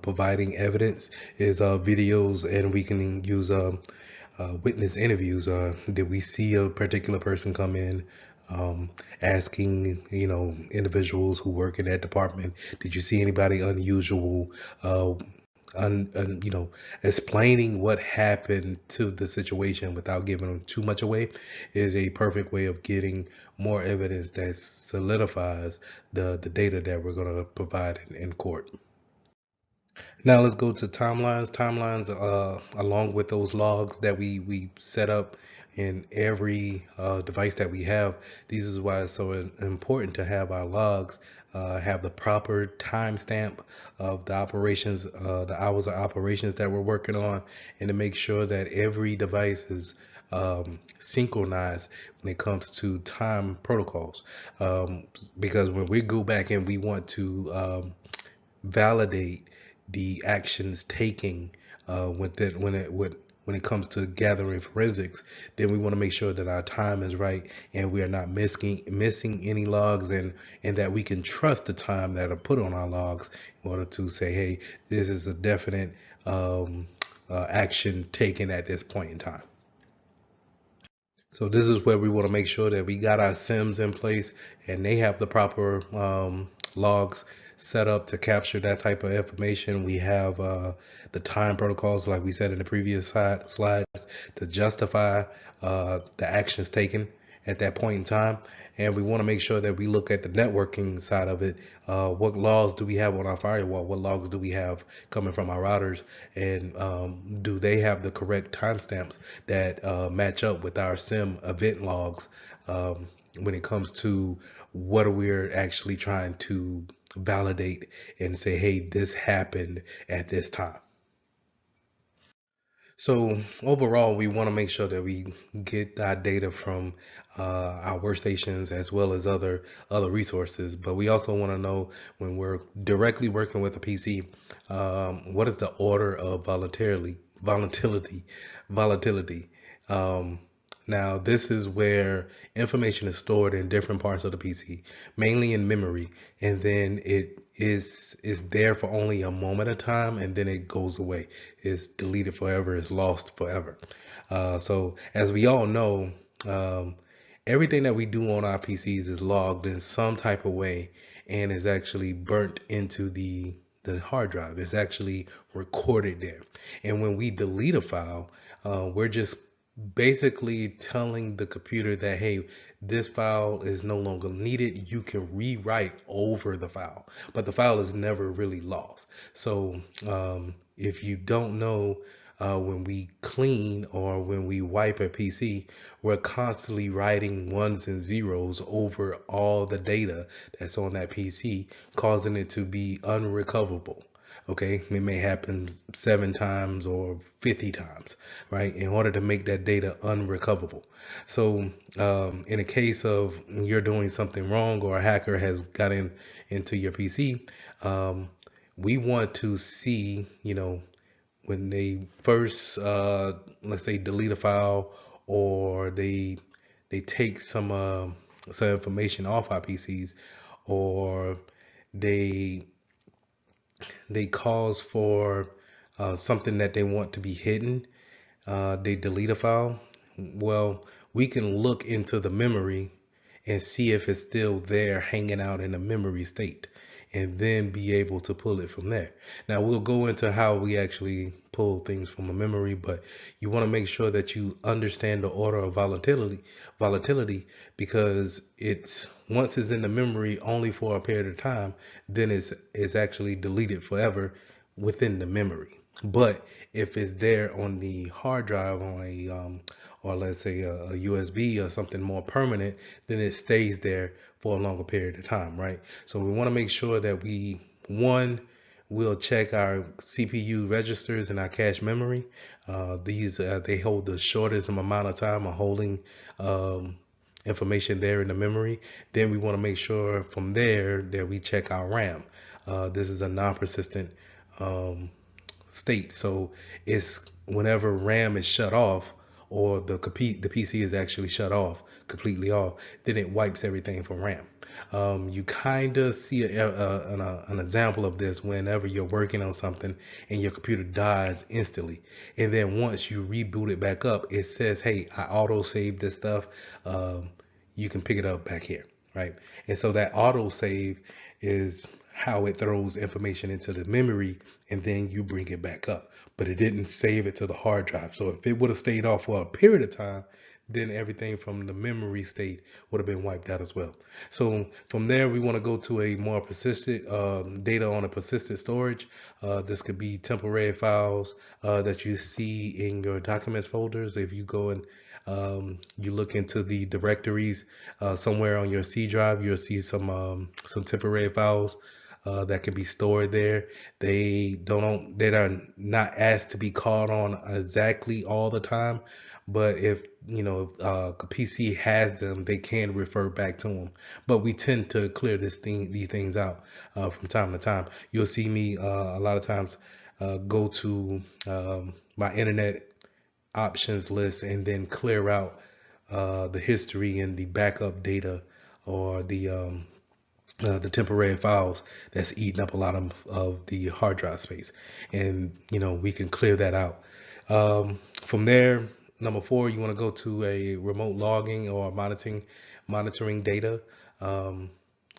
providing evidence is videos, and we can use witness interviews. Did we see a particular person come in? Asking, individuals who work in that department, did you see anybody unusual? Explaining what happened to the situation without giving them too much away is a perfect way of getting more evidence that solidifies the data that we're going to provide in court. Now let's go to timelines. Timelines, along with those logs that we set up in every device that we have. This is why it's so important to have our logs have the proper timestamp of the operations, the hours of operations that we're working on, and to make sure that every device is synchronized when it comes to time protocols. Because when we go back and we want to validate the actions taken when it comes to gathering forensics, then we want to make sure that our time is right and we are not missing any logs, and that we can trust the time that are put on our logs in order to say, hey, this is a definite action taken at this point in time. So this is where we want to make sure that we got our SIMs in place and they have the proper logs set up to capture that type of information. We have the time protocols, like we said in the previous slides, to justify the actions taken, at that point in time. And we want to make sure that we look at the networking side of it. What logs do we have on our firewall? What logs do we have coming from our routers? And do they have the correct timestamps that match up with our SIM event logs when it comes to what we're actually trying to validate and say, hey, this happened at this time. So overall, we want to make sure that we get our data from our workstations as well as other resources. But we also want to know when we're directly working with a PC, what is the order of volatility. Um, Now, this is where information is stored in different parts of the PC, mainly in memory, and then it is there for only a moment of time, and then it goes away. It's deleted forever. It's lost forever. So, as we all know, um, everything that we do on our PCs is logged in some type of way, and is actually burnt into the hard drive. It's actually recorded there. And when we delete a file, we're just basically telling the computer that, hey, this file is no longer needed. You can rewrite over the file, but the file is never really lost. So if you don't know, when we clean or when we wipe a PC, we're constantly writing ones and zeros over all the data that's on that PC, causing it to be unrecoverable. Okay, it may happen 7 times or 50 times, right? In order to make that data unrecoverable. So, in a case of you're doing something wrong or a hacker has got into your PC, we want to see, when they first, let's say, delete a file, or they take some information off our PCs, or they they cause for something that they want to be hidden, they delete a file. Well, we can look into the memory and see if it's still there hanging out in a memory state, and then be able to pull it from there. Now we'll go into how we actually pull things from a memory, but you want to make sure that you understand the order of volatility, because it's once it's in the memory only for a period of time, then it's actually deleted forever within the memory. But if it's there on the hard drive, on a or let's say a USB or something more permanent, then it stays there for a longer period of time, right? So we want to make sure that we'll check our CPU registers and our cache memory. These they hold the shortest amount of time of holding information there in the memory. Then we want to make sure from there that we check our RAM. This is a non-persistent um, state. So it's whenever RAM is shut off, or the PC is actually shut off, completely off, then it wipes everything from RAM. You kind of see an example of this whenever you're working on something and your computer dies instantly. And then once you reboot it back up, it says, hey, I auto saved this stuff. You can pick it up back here, right? And so that auto save is how it throws information into the memory, and then you bring it back up. But it didn't save it to the hard drive. So if it would have stayed off for a period of time, then everything from the memory state would have been wiped out as well. So from there, we want to go to a more persistent data on a persistent storage. This could be temporary files that you see in your documents folders. If you go and you look into the directories somewhere on your C drive, you'll see some temporary files that can be stored there. They're not asked to be called on exactly all the time, but if a PC has them, they can refer back to them. But we tend to clear these things out from time to time. You'll see me a lot of times go to my internet options list and then clear out the history and the backup data, or the temporary files that's eating up a lot of the hard drive space, and we can clear that out. From there, number 4, you want to go to a remote logging or monitoring data.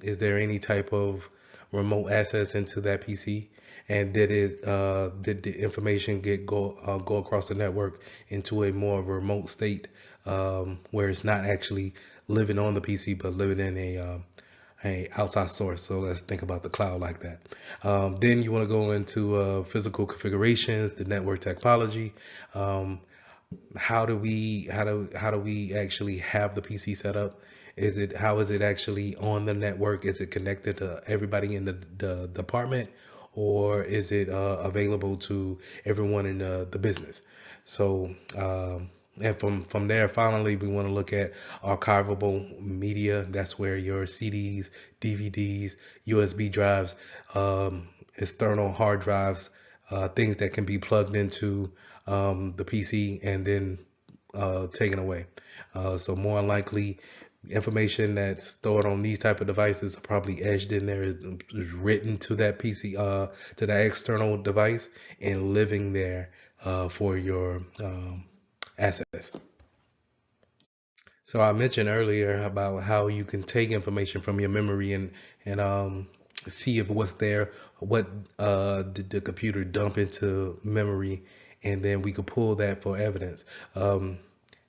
Is there any type of remote access into that PC? And did the information go across the network into a more remote state, where it's not actually living on the PC, but living in a outside source. So let's think about the cloud like that. Then you want to go into physical configurations, the network topology. Um, how do we actually have the PC set up? How is it actually on the network? Is it connected to everybody in the department, or is it available to everyone in the business? So and from there, finally, we want to look at archivable media. That's where your CDs, DVDs, USB drives, external hard drives, things that can be plugged into the PC and then taken away. So more than likely, information that's stored on these type of devices are probably edged in there, is written to that PC, to that external device, and living there for your assets. So I mentioned earlier about how you can take information from your memory and see if what's there, what did the computer dump into memory, and then we could pull that for evidence.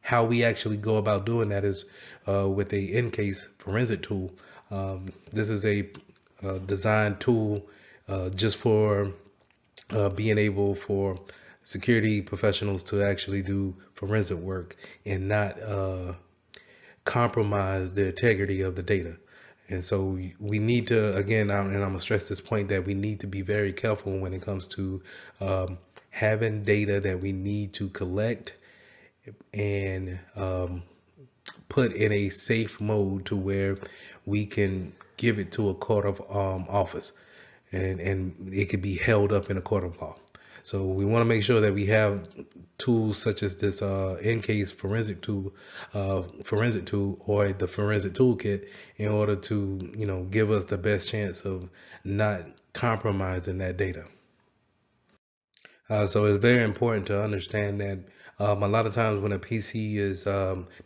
How we actually go about doing that is with a in-case forensic tool. This is a design tool just for being able for security professionals to actually do forensic work and not compromise the integrity of the data. And so we need to, again, and I'm going to stress this point, that we need to be very careful when it comes to having data that we need to collect and put in a safe mode to where we can give it to a court of office, and it could be held up in a court of law. So we want to make sure that we have tools such as this in-case forensic tool, or the forensic toolkit, in order to give us the best chance of not compromising that data. So it's very important to understand that a lot of times when a PC is,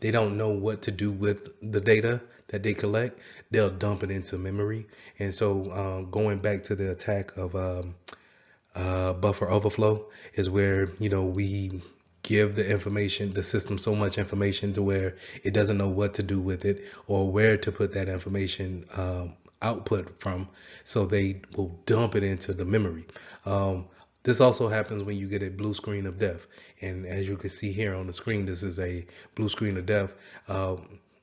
they don't know what to do with the data that they collect, they'll dump it into memory. And so going back to the attack of buffer overflow is where, we give the system so much information to where it doesn't know what to do with it or where to put that information output from. So they will dump it into the memory. This also happens when you get a blue screen of death. And as you can see here on the screen, this is a blue screen of death.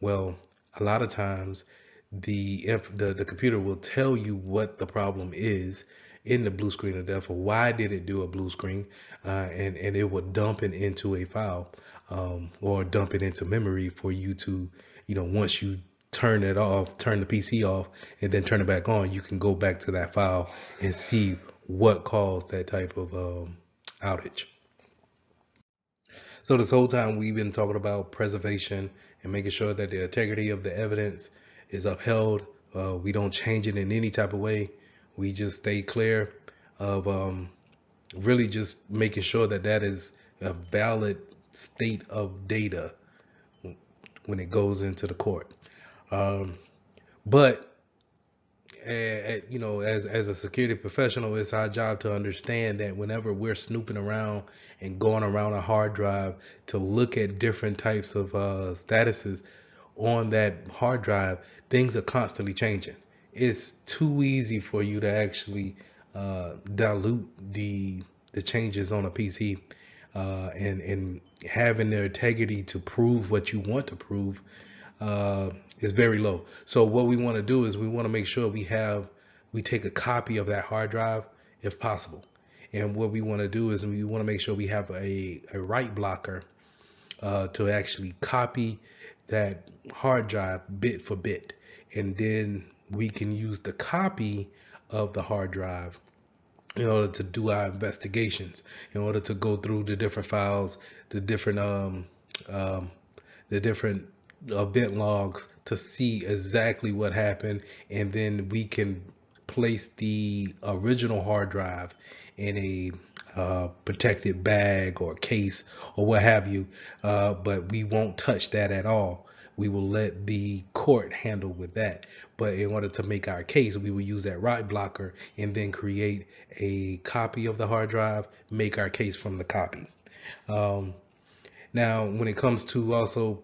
Well, a lot of times the computer will tell you what the problem is in the blue screen of death, or why did it do a blue screen, and it will dump it into a file, or dump it into memory for you to, once you turn it off, turn the PC off, and then turn it back on, you can go back to that file and see what caused that type of outage. So this whole time we've been talking about preservation and making sure that the integrity of the evidence is upheld. We don't change it in any type of way. We just stay clear of really just making sure that that is a valid state of data when it goes into the court. But as a security professional, it's our job to understand that whenever we're snooping around and going around a hard drive to look at different types of statuses on that hard drive, things are constantly changing. It's too easy for you to actually dilute the changes on a PC, and having the integrity to prove what you want to prove is very low. So what we want to do is we want to make sure we take a copy of that hard drive if possible. And what we want to do is we want to make sure we have a write blocker to actually copy that hard drive bit for bit. And then we can use the copy of the hard drive in order to do our investigations, in order to go through the different files, the different um, the different event logs to see exactly what happened, and then we can place the original hard drive in a protected bag or case or what have you, but we won't touch that at all. We will let the court handle with that. But in order to make our case, we will use that write blocker and then create a copy of the hard drive, make our case from the copy. Now, when it comes to also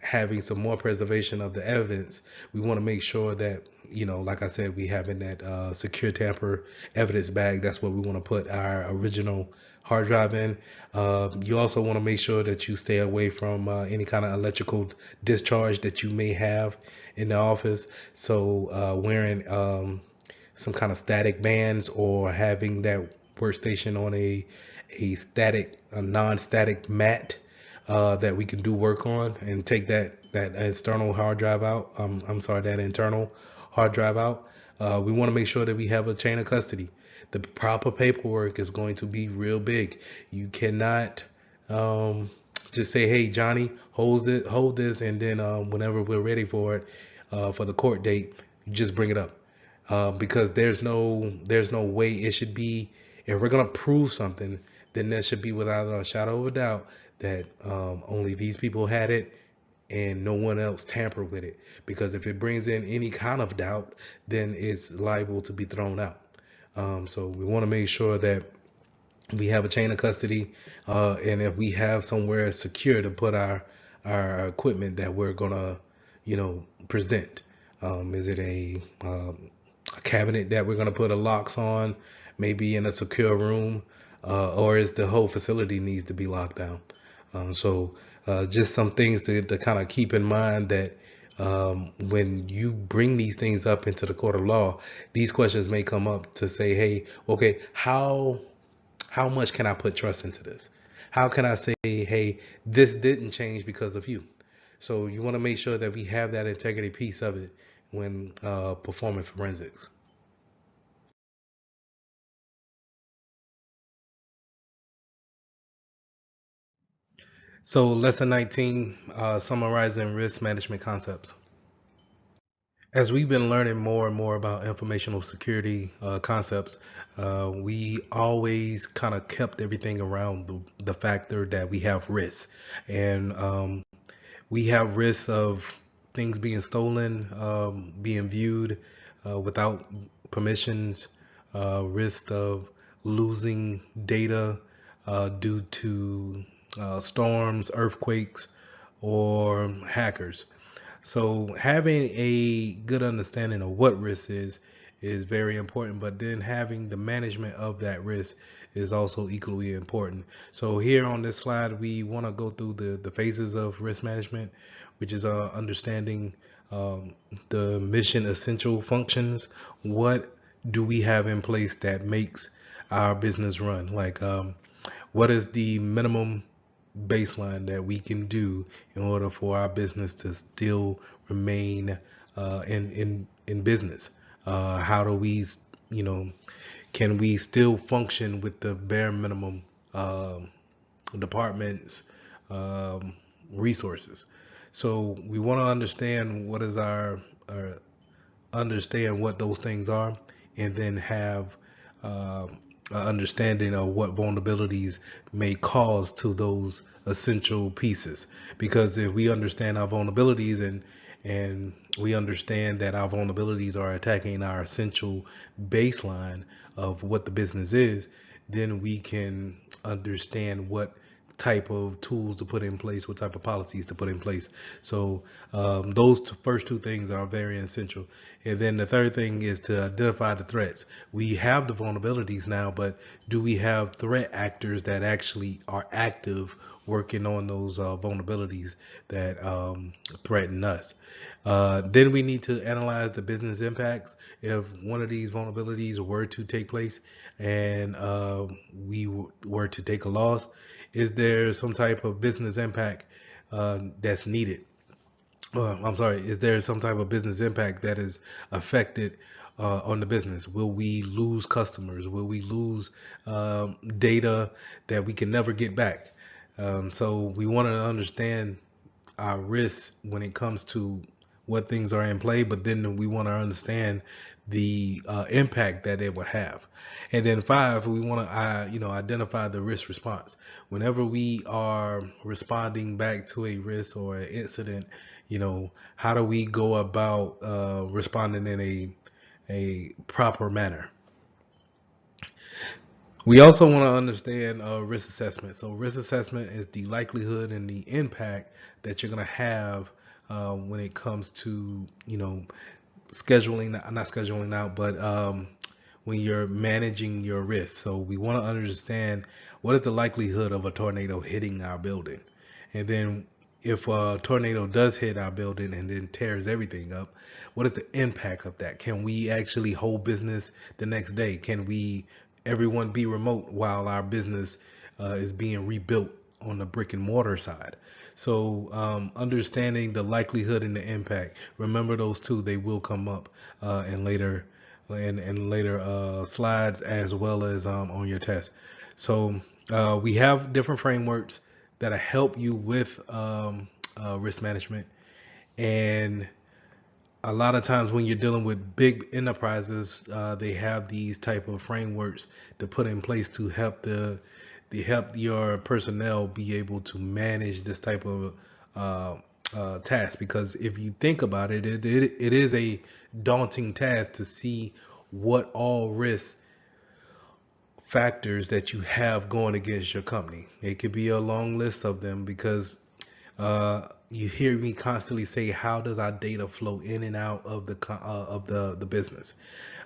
having some more preservation of the evidence, we want to make sure that, like I said, we have in that secure tamper evidence bag. That's what we want to put our original hard drive in. You also want to make sure that you stay away from any kind of electrical discharge that you may have in the office. So wearing some kind of static bands, or having that workstation on a non-static mat that we can do work on, and take that external hard drive out. I'm sorry, that internal hard drive out. We want to make sure that we have a chain of custody. The proper paperwork is going to be real big. You cannot just say, "Hey, Johnny, hold this," and then whenever we're ready for it, for the court date, you just bring it up. Because there's no way it should be. If we're gonna prove something, then there should be without a shadow of a doubt that only these people had it and no one else tampered with it. Because if it brings in any kind of doubt, then it's liable to be thrown out. So we want to make sure that we have a chain of custody, and if we have somewhere secure to put our equipment that we're gonna, present. Is it a cabinet that we're gonna put a locks on, maybe in a secure room, or is the whole facility needs to be locked down? So just some things to kind of keep in mind, that when you bring these things up into the court of law, these questions may come up to say, hey, okay, how much can I put trust into this? How can I say, hey, this didn't change because of you? So you want to make sure that we have that integrity piece of it when performing forensics. So lesson 19, summarizing risk management concepts. As we've been learning more and more about informational security concepts, we always kind of kept everything around the factor that we have risks. And we have risks of things being stolen, being viewed without permissions, risk of losing data due to storms, earthquakes, or hackers. So having a good understanding of what risk is very important, but then having the management of that risk is also equally important. So here on this slide, we want to go through the phases of risk management, which is understanding the mission essential functions. What do we have in place that makes our business run? Like, what is the minimum baseline that we can do in order for our business to still remain in business? How do we, can we still function with the bare minimum departments, resources? So we want to understand what is our understand what those things are, and then have understanding of what vulnerabilities may cause to those essential pieces. Because if we understand our vulnerabilities, and we understand that our vulnerabilities are attacking our essential baseline of what the business is, then we can understand what type of tools to put in place, what type of policies to put in place. So those first two things are very essential. And then the third thing is to identify the threats. We have the vulnerabilities now, but do we have threat actors that actually are active working on those vulnerabilities that threaten us? Then we need to analyze the business impacts. If one of these vulnerabilities were to take place, and we were to take a loss, is there some type of business impact that's needed? I'm sorry, is there some type of business impact that is affected on the business? Will we lose customers? Will we lose data that we can never get back? So we want to understand our risks when it comes to what things are in play, but then we want to understand the impact that it would have. And then 5, we want to identify the risk response. Whenever we are responding back to a risk or an incident, how do we go about responding in a proper manner? We also want to understand risk assessment. So risk assessment is the likelihood and the impact that you're going to have when it comes to, scheduling, not scheduling out, but when you're managing your risk. So we want to understand what is the likelihood of a tornado hitting our building. And then if a tornado does hit our building and then tears everything up, what is the impact of that? Can we actually hold business the next day? Can we everyone be remote while our business is being rebuilt on the brick and mortar side? So understanding the likelihood and the impact. Remember those two; they will come up in later slides as well as on your test. So we have different frameworks that help you with risk management, and a lot of times when you're dealing with big enterprises, they have these type of frameworks to put in place to help your personnel be able to manage this type of uh, task. Because if you think about it, it is a daunting task to see what all risk factors that you have going against your company. It could be a long list of them because you hear me constantly say, how does our data flow in and out of the business?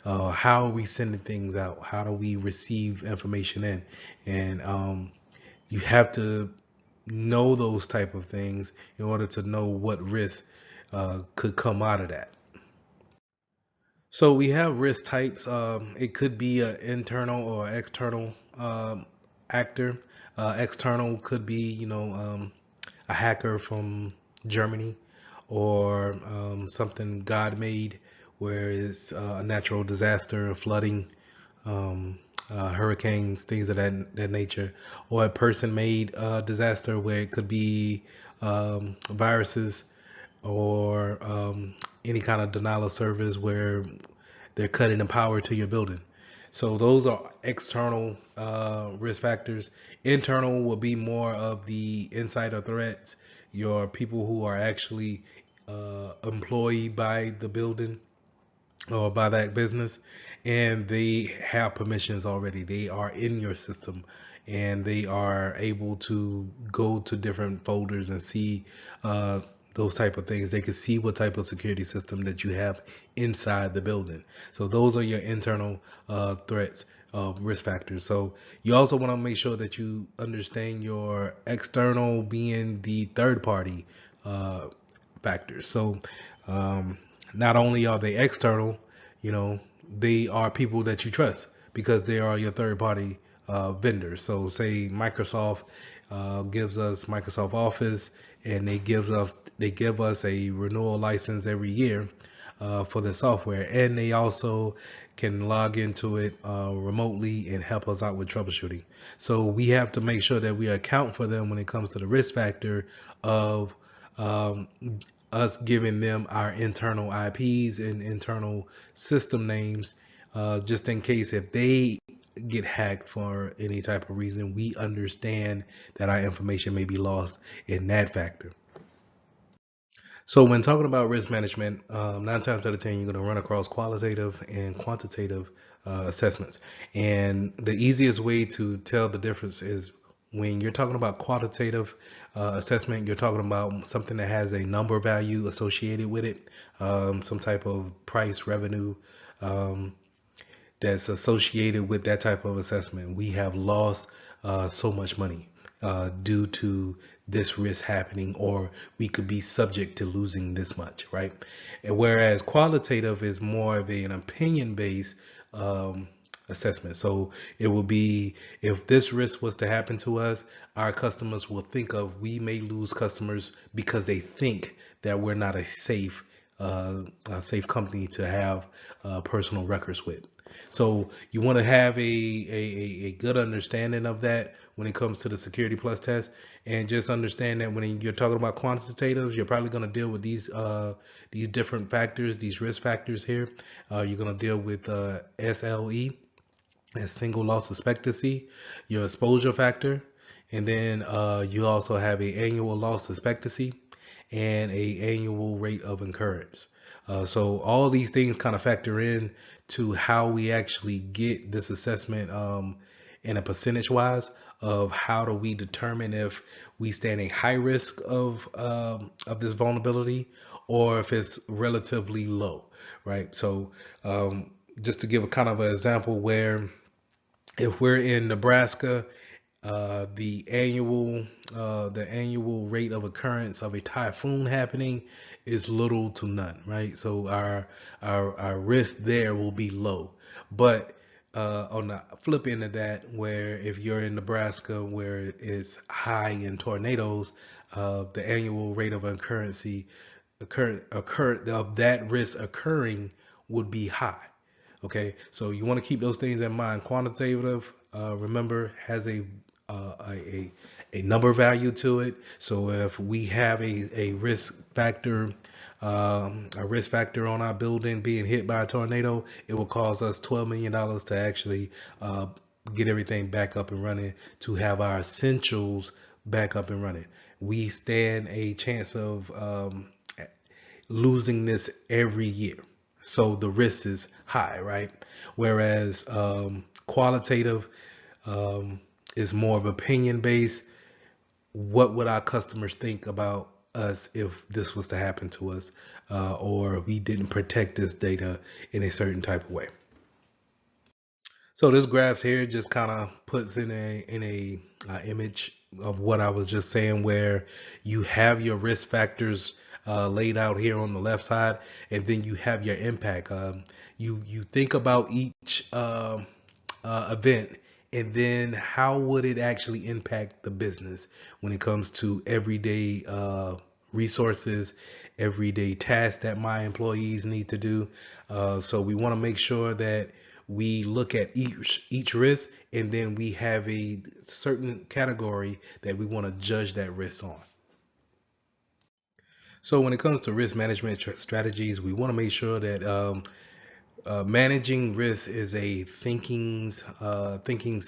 How are we sending things out? How do we receive information in? And you have to know those type of things in order to know what risk could come out of that. So we have risk types. It could be an internal or external actor. External could be, a hacker from Germany, or something God made, where it's a natural disaster, flooding, hurricanes, things of that nature, or a person made disaster where it could be viruses, or any kind of denial of service where they're cutting the power to your building. So those are external risk factors. Internal will be more of the insider threats, your people who are actually employed by the building or by that business, and they have permissions already. They are in your system, and they are able to go to different folders and see those type of things. They can see what type of security system that you have inside the building. So those are your internal threats, risk factors. So you also want to make sure that you understand your external being the third party factors. So not only are they external, you know, they are people that you trust because they are your third party vendors. So say Microsoft gives us Microsoft Office, and they give us a renewal license every year for the software, and they also can log into it remotely and help us out with troubleshooting. So we have to make sure that we account for them when it comes to the risk factor of um, us giving them our internal IPs and internal system names, just in case if they get hacked for any type of reason, we understand that our information may be lost in that factor. So when talking about risk management, 9 times out of 10, you're going to run across qualitative and quantitative assessments. And the easiest way to tell the difference is when you're talking about qualitative assessment, you're talking about something that has a number value associated with it, some type of price revenue, um, that's associated with that type of assessment. We have lost so much money due to this risk happening, or we could be subject to losing this much, right? And whereas qualitative is more of an opinion based assessment. So it will be, if this risk was to happen to us, our customers will think of, we may lose customers because they think that we're not a safe company to have personal records with. So you want to have a good understanding of that when it comes to the Security Plus test, and just understand that when you're talking about quantitatives, you're probably going to deal with these different factors, these risk factors here. You're going to deal with SLE, as single loss expectancy, your exposure factor, and then you also have a annual loss expectancy and a annual rate of occurrence. So all these things kind of factor in to how we actually get this assessment in a percentage wise of how do we determine if we stand a high risk of this vulnerability or if it's relatively low, right? So just to give a kind of an example where if we're in Nebraska, the annual rate of occurrence of a typhoon happening is little to none, right? So our risk there will be low. But on the flip end of that, where if you're in Nebraska where it's high in tornadoes, the annual rate of occur of that risk occurring would be high. Okay, so you want to keep those things in mind. Quantitative, remember, has uh, a a number value to it. So if we have a risk factor on our building being hit by a tornado, it will cause us $12 million to actually get everything back up and running, to have our essentials back up and running. We stand a chance of losing this every year. So the risk is high, right? Whereas qualitative is more of opinion based. What would our customers think about us if this was to happen to us, or we didn't protect this data in a certain type of way? So this graph here just kind of puts in a image of what I was just saying, where you have your risk factors laid out here on the left side, and then you have your impact. You think about each event, and then how would it actually impact the business when it comes to everyday resources, everyday tasks that my employees need to do. So we want to make sure that we look at each risk, and then we have a certain category that we want to judge that risk on. So when it comes to risk management strategies, we want to make sure that managing risk is a thinking's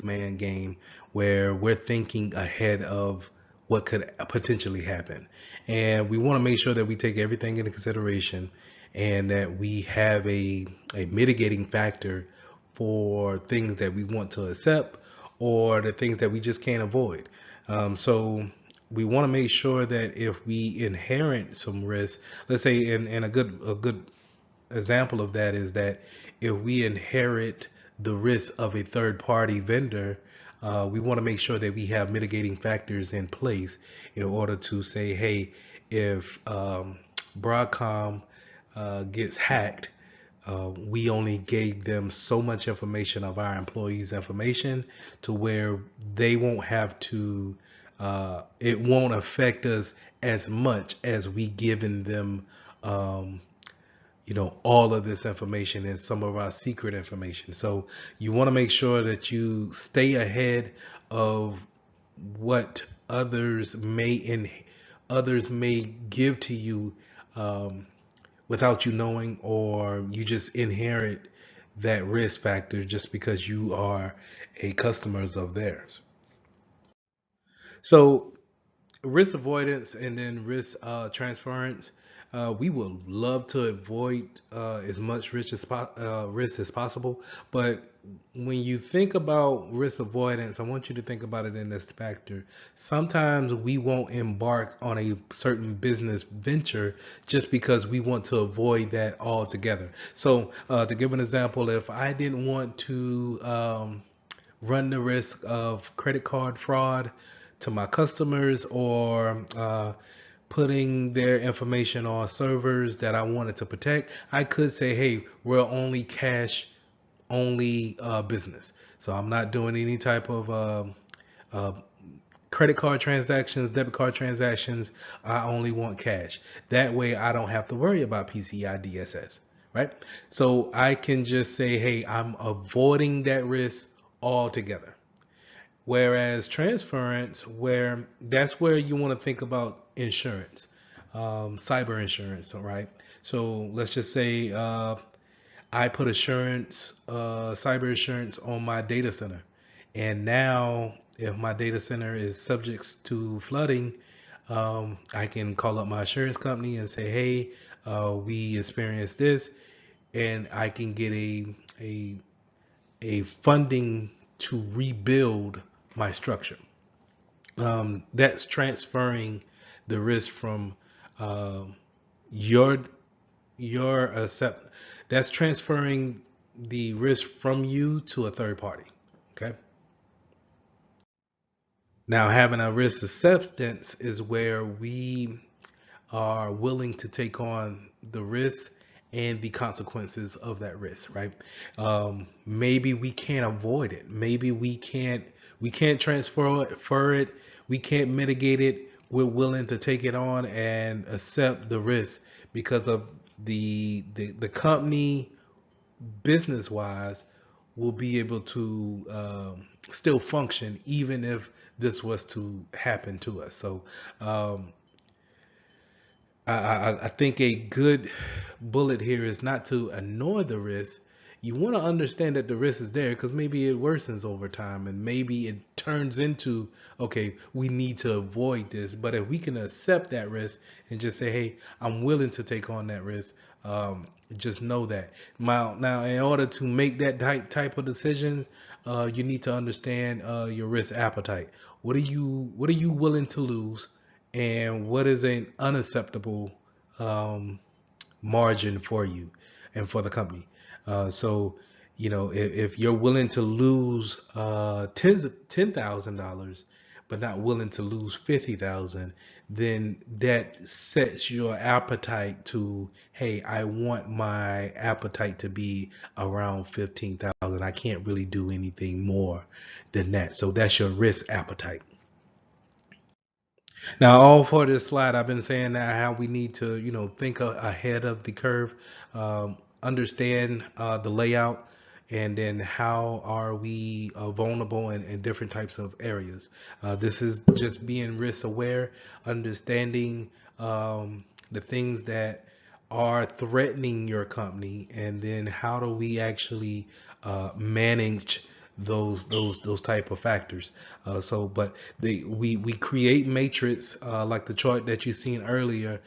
man game, where we're thinking ahead of what could potentially happen, and we want to make sure that we take everything into consideration, and that we have a mitigating factor for things that we want to accept or the things that we just can't avoid. So we want to make sure that if we inherit some risk, let's say, in a good example of that is that if we inherit the risk of a third party vendor, we want to make sure that we have mitigating factors in place in order to say, hey, if Broadcom gets hacked, we only gave them so much information of our employees' information to where they won't have to, it won't affect us as much as we given them all of this information and some of our secret information. So you want to make sure that you stay ahead of what others may give to you without you knowing, or you just inherit that risk factor just because you are a customers of theirs. So risk avoidance and then risk transference. We would love to avoid as much risk as possible, but when you think about risk avoidance, I want you to think about it in this factor. Sometimes we won't embark on a certain business venture just because we want to avoid that altogether. So to give an example, if I didn't want to run the risk of credit card fraud to my customers, or putting their information on servers that I wanted to protect, I could say, hey, we're only cash only business. So I'm not doing any type of uh, credit card transactions, debit card transactions. I only want cash. That way I don't have to worry about PCI DSS, right? So I can just say, hey, I'm avoiding that risk altogether. Whereas transference, where that's where you want to think about insurance, cyber insurance, all right? So let's just say I put cyber insurance on my data center. And now if my data center is subject to flooding, I can call up my insurance company and say, hey, we experienced this, and I can get a funding to rebuild my structure. That's transferring the risk from um, your accept. That's transferring the risk from you to a third party. Okay. Now, having a risk acceptance is where we are willing to take on the risk and the consequences of that risk, right? Maybe we can't avoid it. Maybe we can't transfer it. We can't mitigate it. We're willing to take it on and accept the risk because of the company business wise will be able to still function even if this was to happen to us. So um, I think a good bullet here is not to ignore the risk. You want to understand that the risk is there because maybe it worsens over time and maybe it turns into, okay, we need to avoid this. But if we can accept that risk and just say, hey, I'm willing to take on that risk, just know that. Now, in order to make that type of decisions, you need to understand your risk appetite. What are you willing to lose? And what is an unacceptable um, margin for you and for the company. So, if you're willing to lose $10,000, but not willing to lose 50,000, then that sets your appetite to, hey, I want my appetite to be around 15,000. I can't really do anything more than that. So that's your risk appetite. Now, all for this slide, I've been saying that how we need to, think ahead of the curve, understand the layout, and then how are we vulnerable in different types of areas. This is just being risk aware, understanding the things that are threatening your company, and then how do we actually manage those type of factors. But we create matrix like the chart that you seen earlier,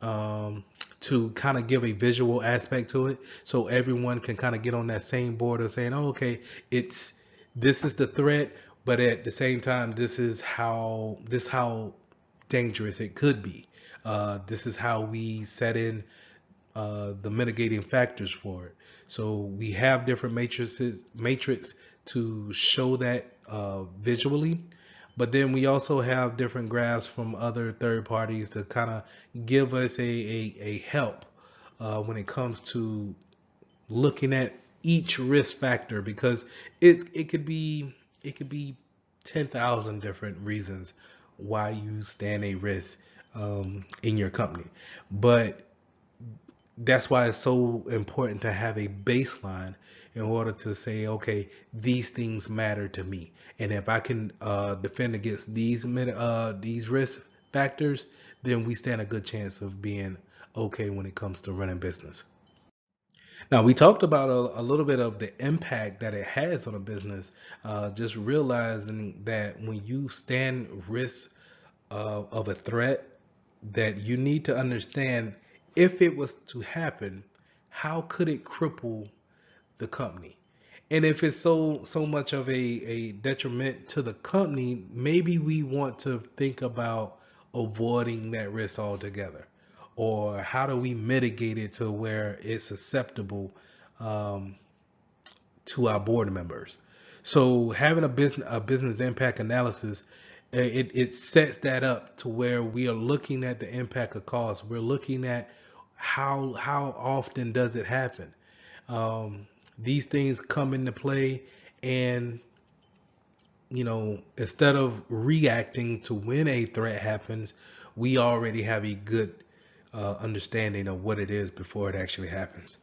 um, to kind of give a visual aspect to it, so everyone can kind of get on that same board of saying, oh, okay, it's this is the threat, but at the same time, this how dangerous it could be. This is how we set in the mitigating factors for it. So we have different matrix to show that visually, but then we also have different graphs from other third parties to kind of give us a help when it comes to looking at each risk factor, because it could be 10,000 different reasons why you stand a risk in your company. But that's why it's so important to have a baseline in order to say, okay, these things matter to me, and if I can defend against these risk factors, then we stand a good chance of being okay when it comes to running business. Now, we talked about a little bit of the impact that it has on a business. Just realizing that when you stand risk of a threat, that you need to understand, if it was to happen, how could it cripple the company? And if it's so much of a detriment to the company, maybe we want to think about avoiding that risk altogether. Or how do we mitigate it to where it's acceptable um, to our board members? So having a business impact analysis, it sets that up to where we are looking at the impact of cost. We're looking at how often does it happen. These things come into play, and instead of reacting to when a threat happens, we already have a good understanding of what it is before it actually happens.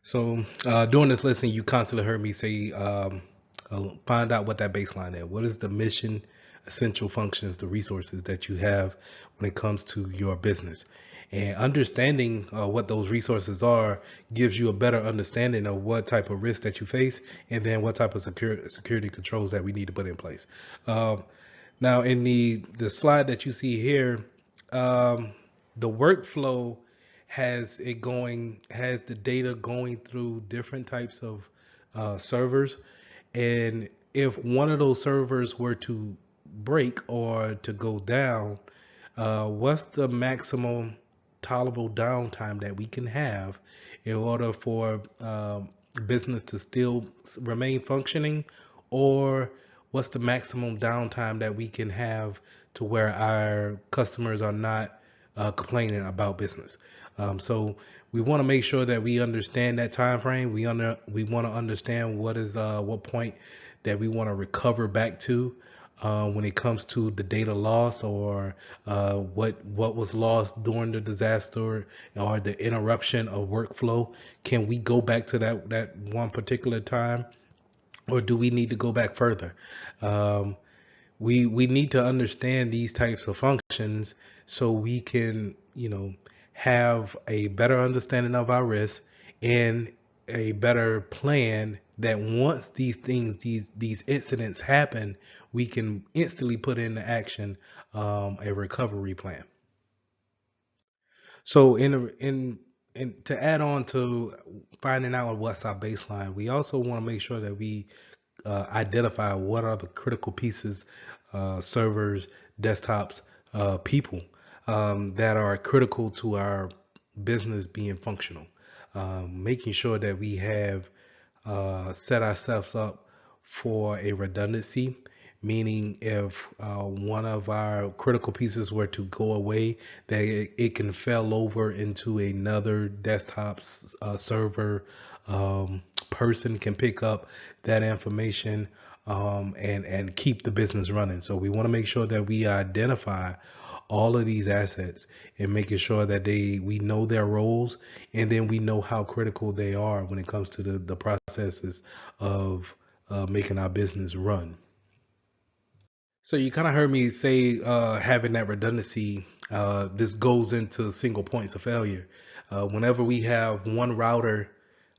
So during this lesson, you constantly heard me say, find out what that baseline is. What is the mission, essential functions, the resources that you have when it comes to your business? And understanding what those resources are gives you a better understanding of what type of risk that you face, and then what type of security controls that we need to put in place. Um, Now, in the slide that you see here, the workflow has the data going through different types of servers, And if one of those servers were to break or to go down, what's the maximum tolerable downtime that we can have in order for business to still remain functioning? Or what's the maximum downtime that we can have to where our customers are not complaining about business? So we want to make sure that we understand that time frame. We want to understand what point that we want to recover back to when it comes to the data loss, or what was lost during the disaster or the interruption of workflow. Can we go back to that one particular time, or do we need to go back further? Um, we need to understand these types of functions so we can, have a better understanding of our risks and a better plan that once these things, these incidents happen, we can instantly put into action a recovery plan. So in to add on to finding out what's our baseline, we also want to make sure that we identify what are the critical pieces, servers, desktops, people that are critical to our business being functional. Making sure that we have set ourselves up for a redundancy, meaning if one of our critical pieces were to go away, that it can fail over into another desktop server. Person can pick up that information and keep the business running. So we want to make sure that we identify all of these assets and making sure that we know their roles, and then we know how critical they are when it comes to the processes of making our business run. So you kind of heard me say having that redundancy. This goes into single points of failure. Whenever we have one router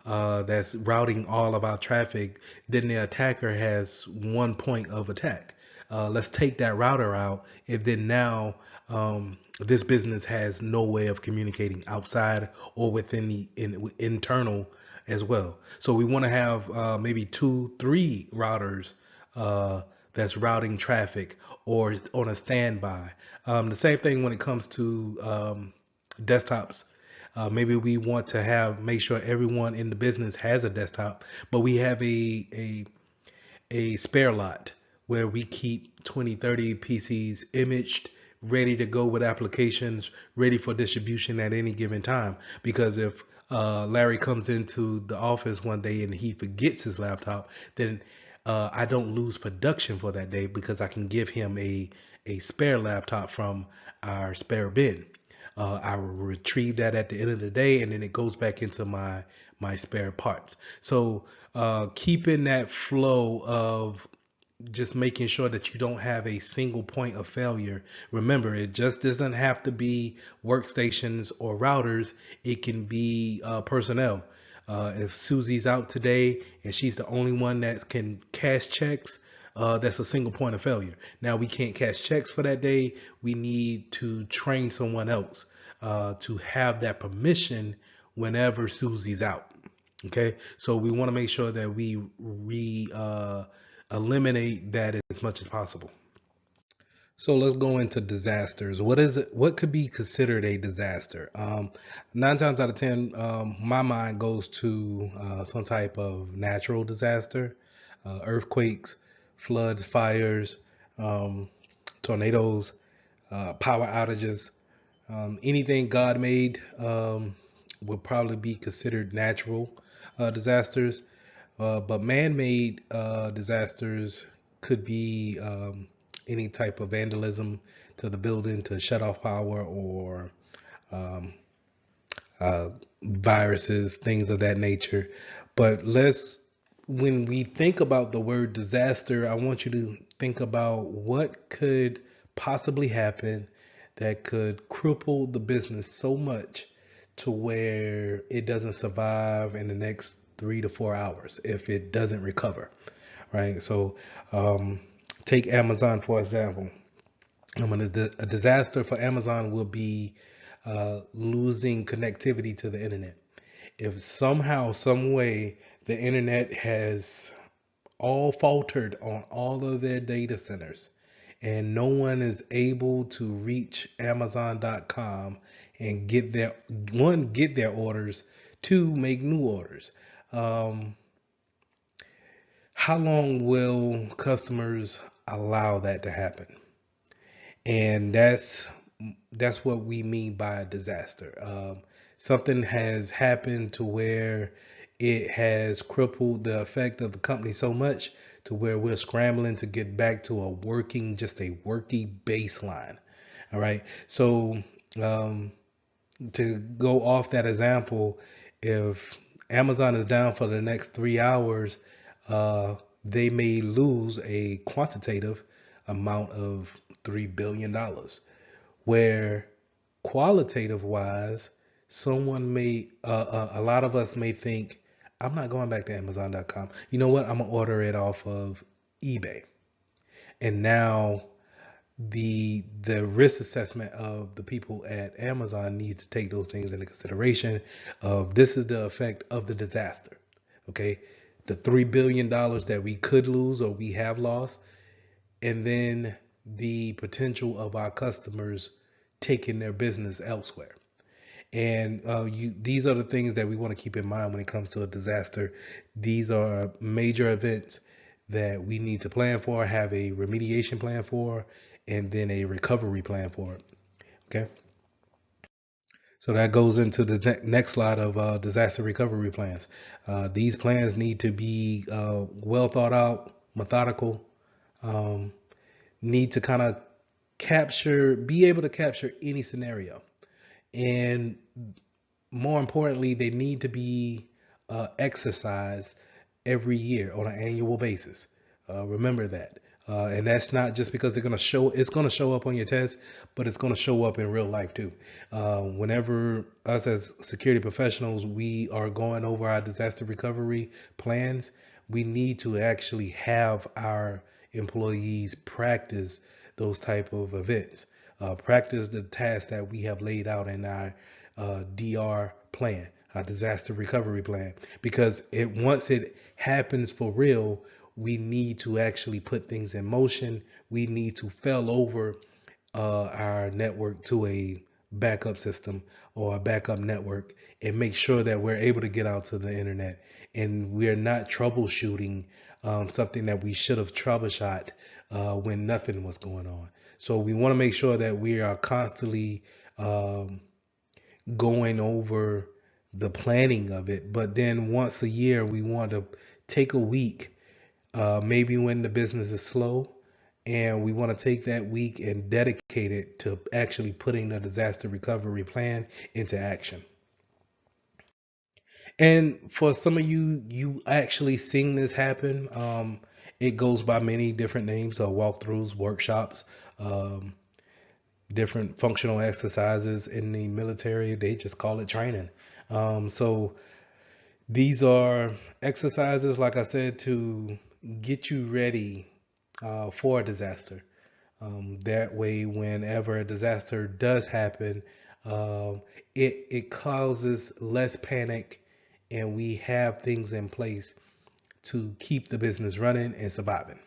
that's routing all of our traffic, then the attacker has one point of attack. Let's take that router out, and then now this business has no way of communicating outside or within the internal as well. So we want to have maybe two, three routers that's routing traffic or is on a standby. The same thing when it comes to desktops. Maybe we want to make sure everyone in the business has a desktop, but we have a spare lot where we keep 20, 30 PCs imaged, ready to go with applications, ready for distribution at any given time. Because if Larry comes into the office one day and he forgets his laptop, then I don't lose production for that day because I can give him a spare laptop from our spare bin. I will retrieve that at the end of the day, and then it goes back into my spare parts. So keeping that flow of just making sure that you don't have a single point of failure. Remember, it just doesn't have to be workstations or routers. It can be personnel. If Susie's out today and she's the only one that can cash checks, that's a single point of failure. Now we can't cash checks for that day. We need to train someone else to have that permission whenever Susie's out. Okay, so we want to make sure that we eliminate that as much as possible. So let's go into disasters. What is it? What could be considered a disaster? Nine times out of ten, my mind goes to some type of natural disaster, earthquakes, floods, fires, um, tornadoes, power outages. Anything God made would probably be considered natural disasters. But man-made disasters could be any type of vandalism to the building to shut off power, or um, viruses, things of that nature. But when we think about the word disaster, I want you to think about what could possibly happen that could cripple the business so much to where it doesn't survive in the next 3 to 4 hours if it doesn't recover, right? So take Amazon for example. A disaster for Amazon will be losing connectivity to the internet. If somehow, some way, the internet has all faltered on all of their data centers, and no one is able to reach Amazon.com and get their orders, two, make new orders. Um, how long will customers allow that to happen? And that's what we mean by a disaster. Something has happened to where it has crippled the effect of the company so much to where we're scrambling to get back to just a working baseline. All right. So um, to go off that example, if Amazon is down for the next 3 hours, they may lose a quantitative amount of $3 billion, where qualitative wise, a lot of us may think, I'm not going back to Amazon.com. You know what? I'm gonna order it off of eBay. And now the risk assessment of the people at Amazon needs to take those things into consideration. Of this is the effect of the disaster. Okay, the $3 billion that we could lose or we have lost, and then the potential of our customers taking their business elsewhere. And these are the things that we want to keep in mind when it comes to a disaster. These are major events that we need to plan for, have a remediation plan for, and then a recovery plan for it. Okay. So that goes into the next slide of disaster recovery plans. These plans need to be well thought out, methodical, um, need to kind of be able to capture any scenario. And more importantly, they need to be exercised every year on an annual basis. Remember that. And that's not just because it's going to show up on your test, but it's going to show up in real life too. Whenever us as security professionals, we are going over our disaster recovery plans, we need to actually have our employees practice those type of events, practice the tasks that we have laid out in our DR plan, a disaster recovery plan, because once it happens for real, we need to actually put things in motion. We need to fail over our network to a backup system or a backup network and make sure that we're able to get out to the internet and we're not troubleshooting something that we should have troubleshot when nothing was going on. So we want to make sure that we are constantly going over the planning of it. But then once a year, we want to take a week, maybe when the business is slow, and we want to take that week and dedicate it to actually putting the disaster recovery plan into action. And for some of you, you actually seen this happen. It goes by many different names, walkthroughs, workshops, um, different functional exercises in the military. They just call it training. So these are exercises, like I said, to get you ready for a disaster. That way, whenever a disaster does happen, it causes less panic, and we have things in place to keep the business running and surviving.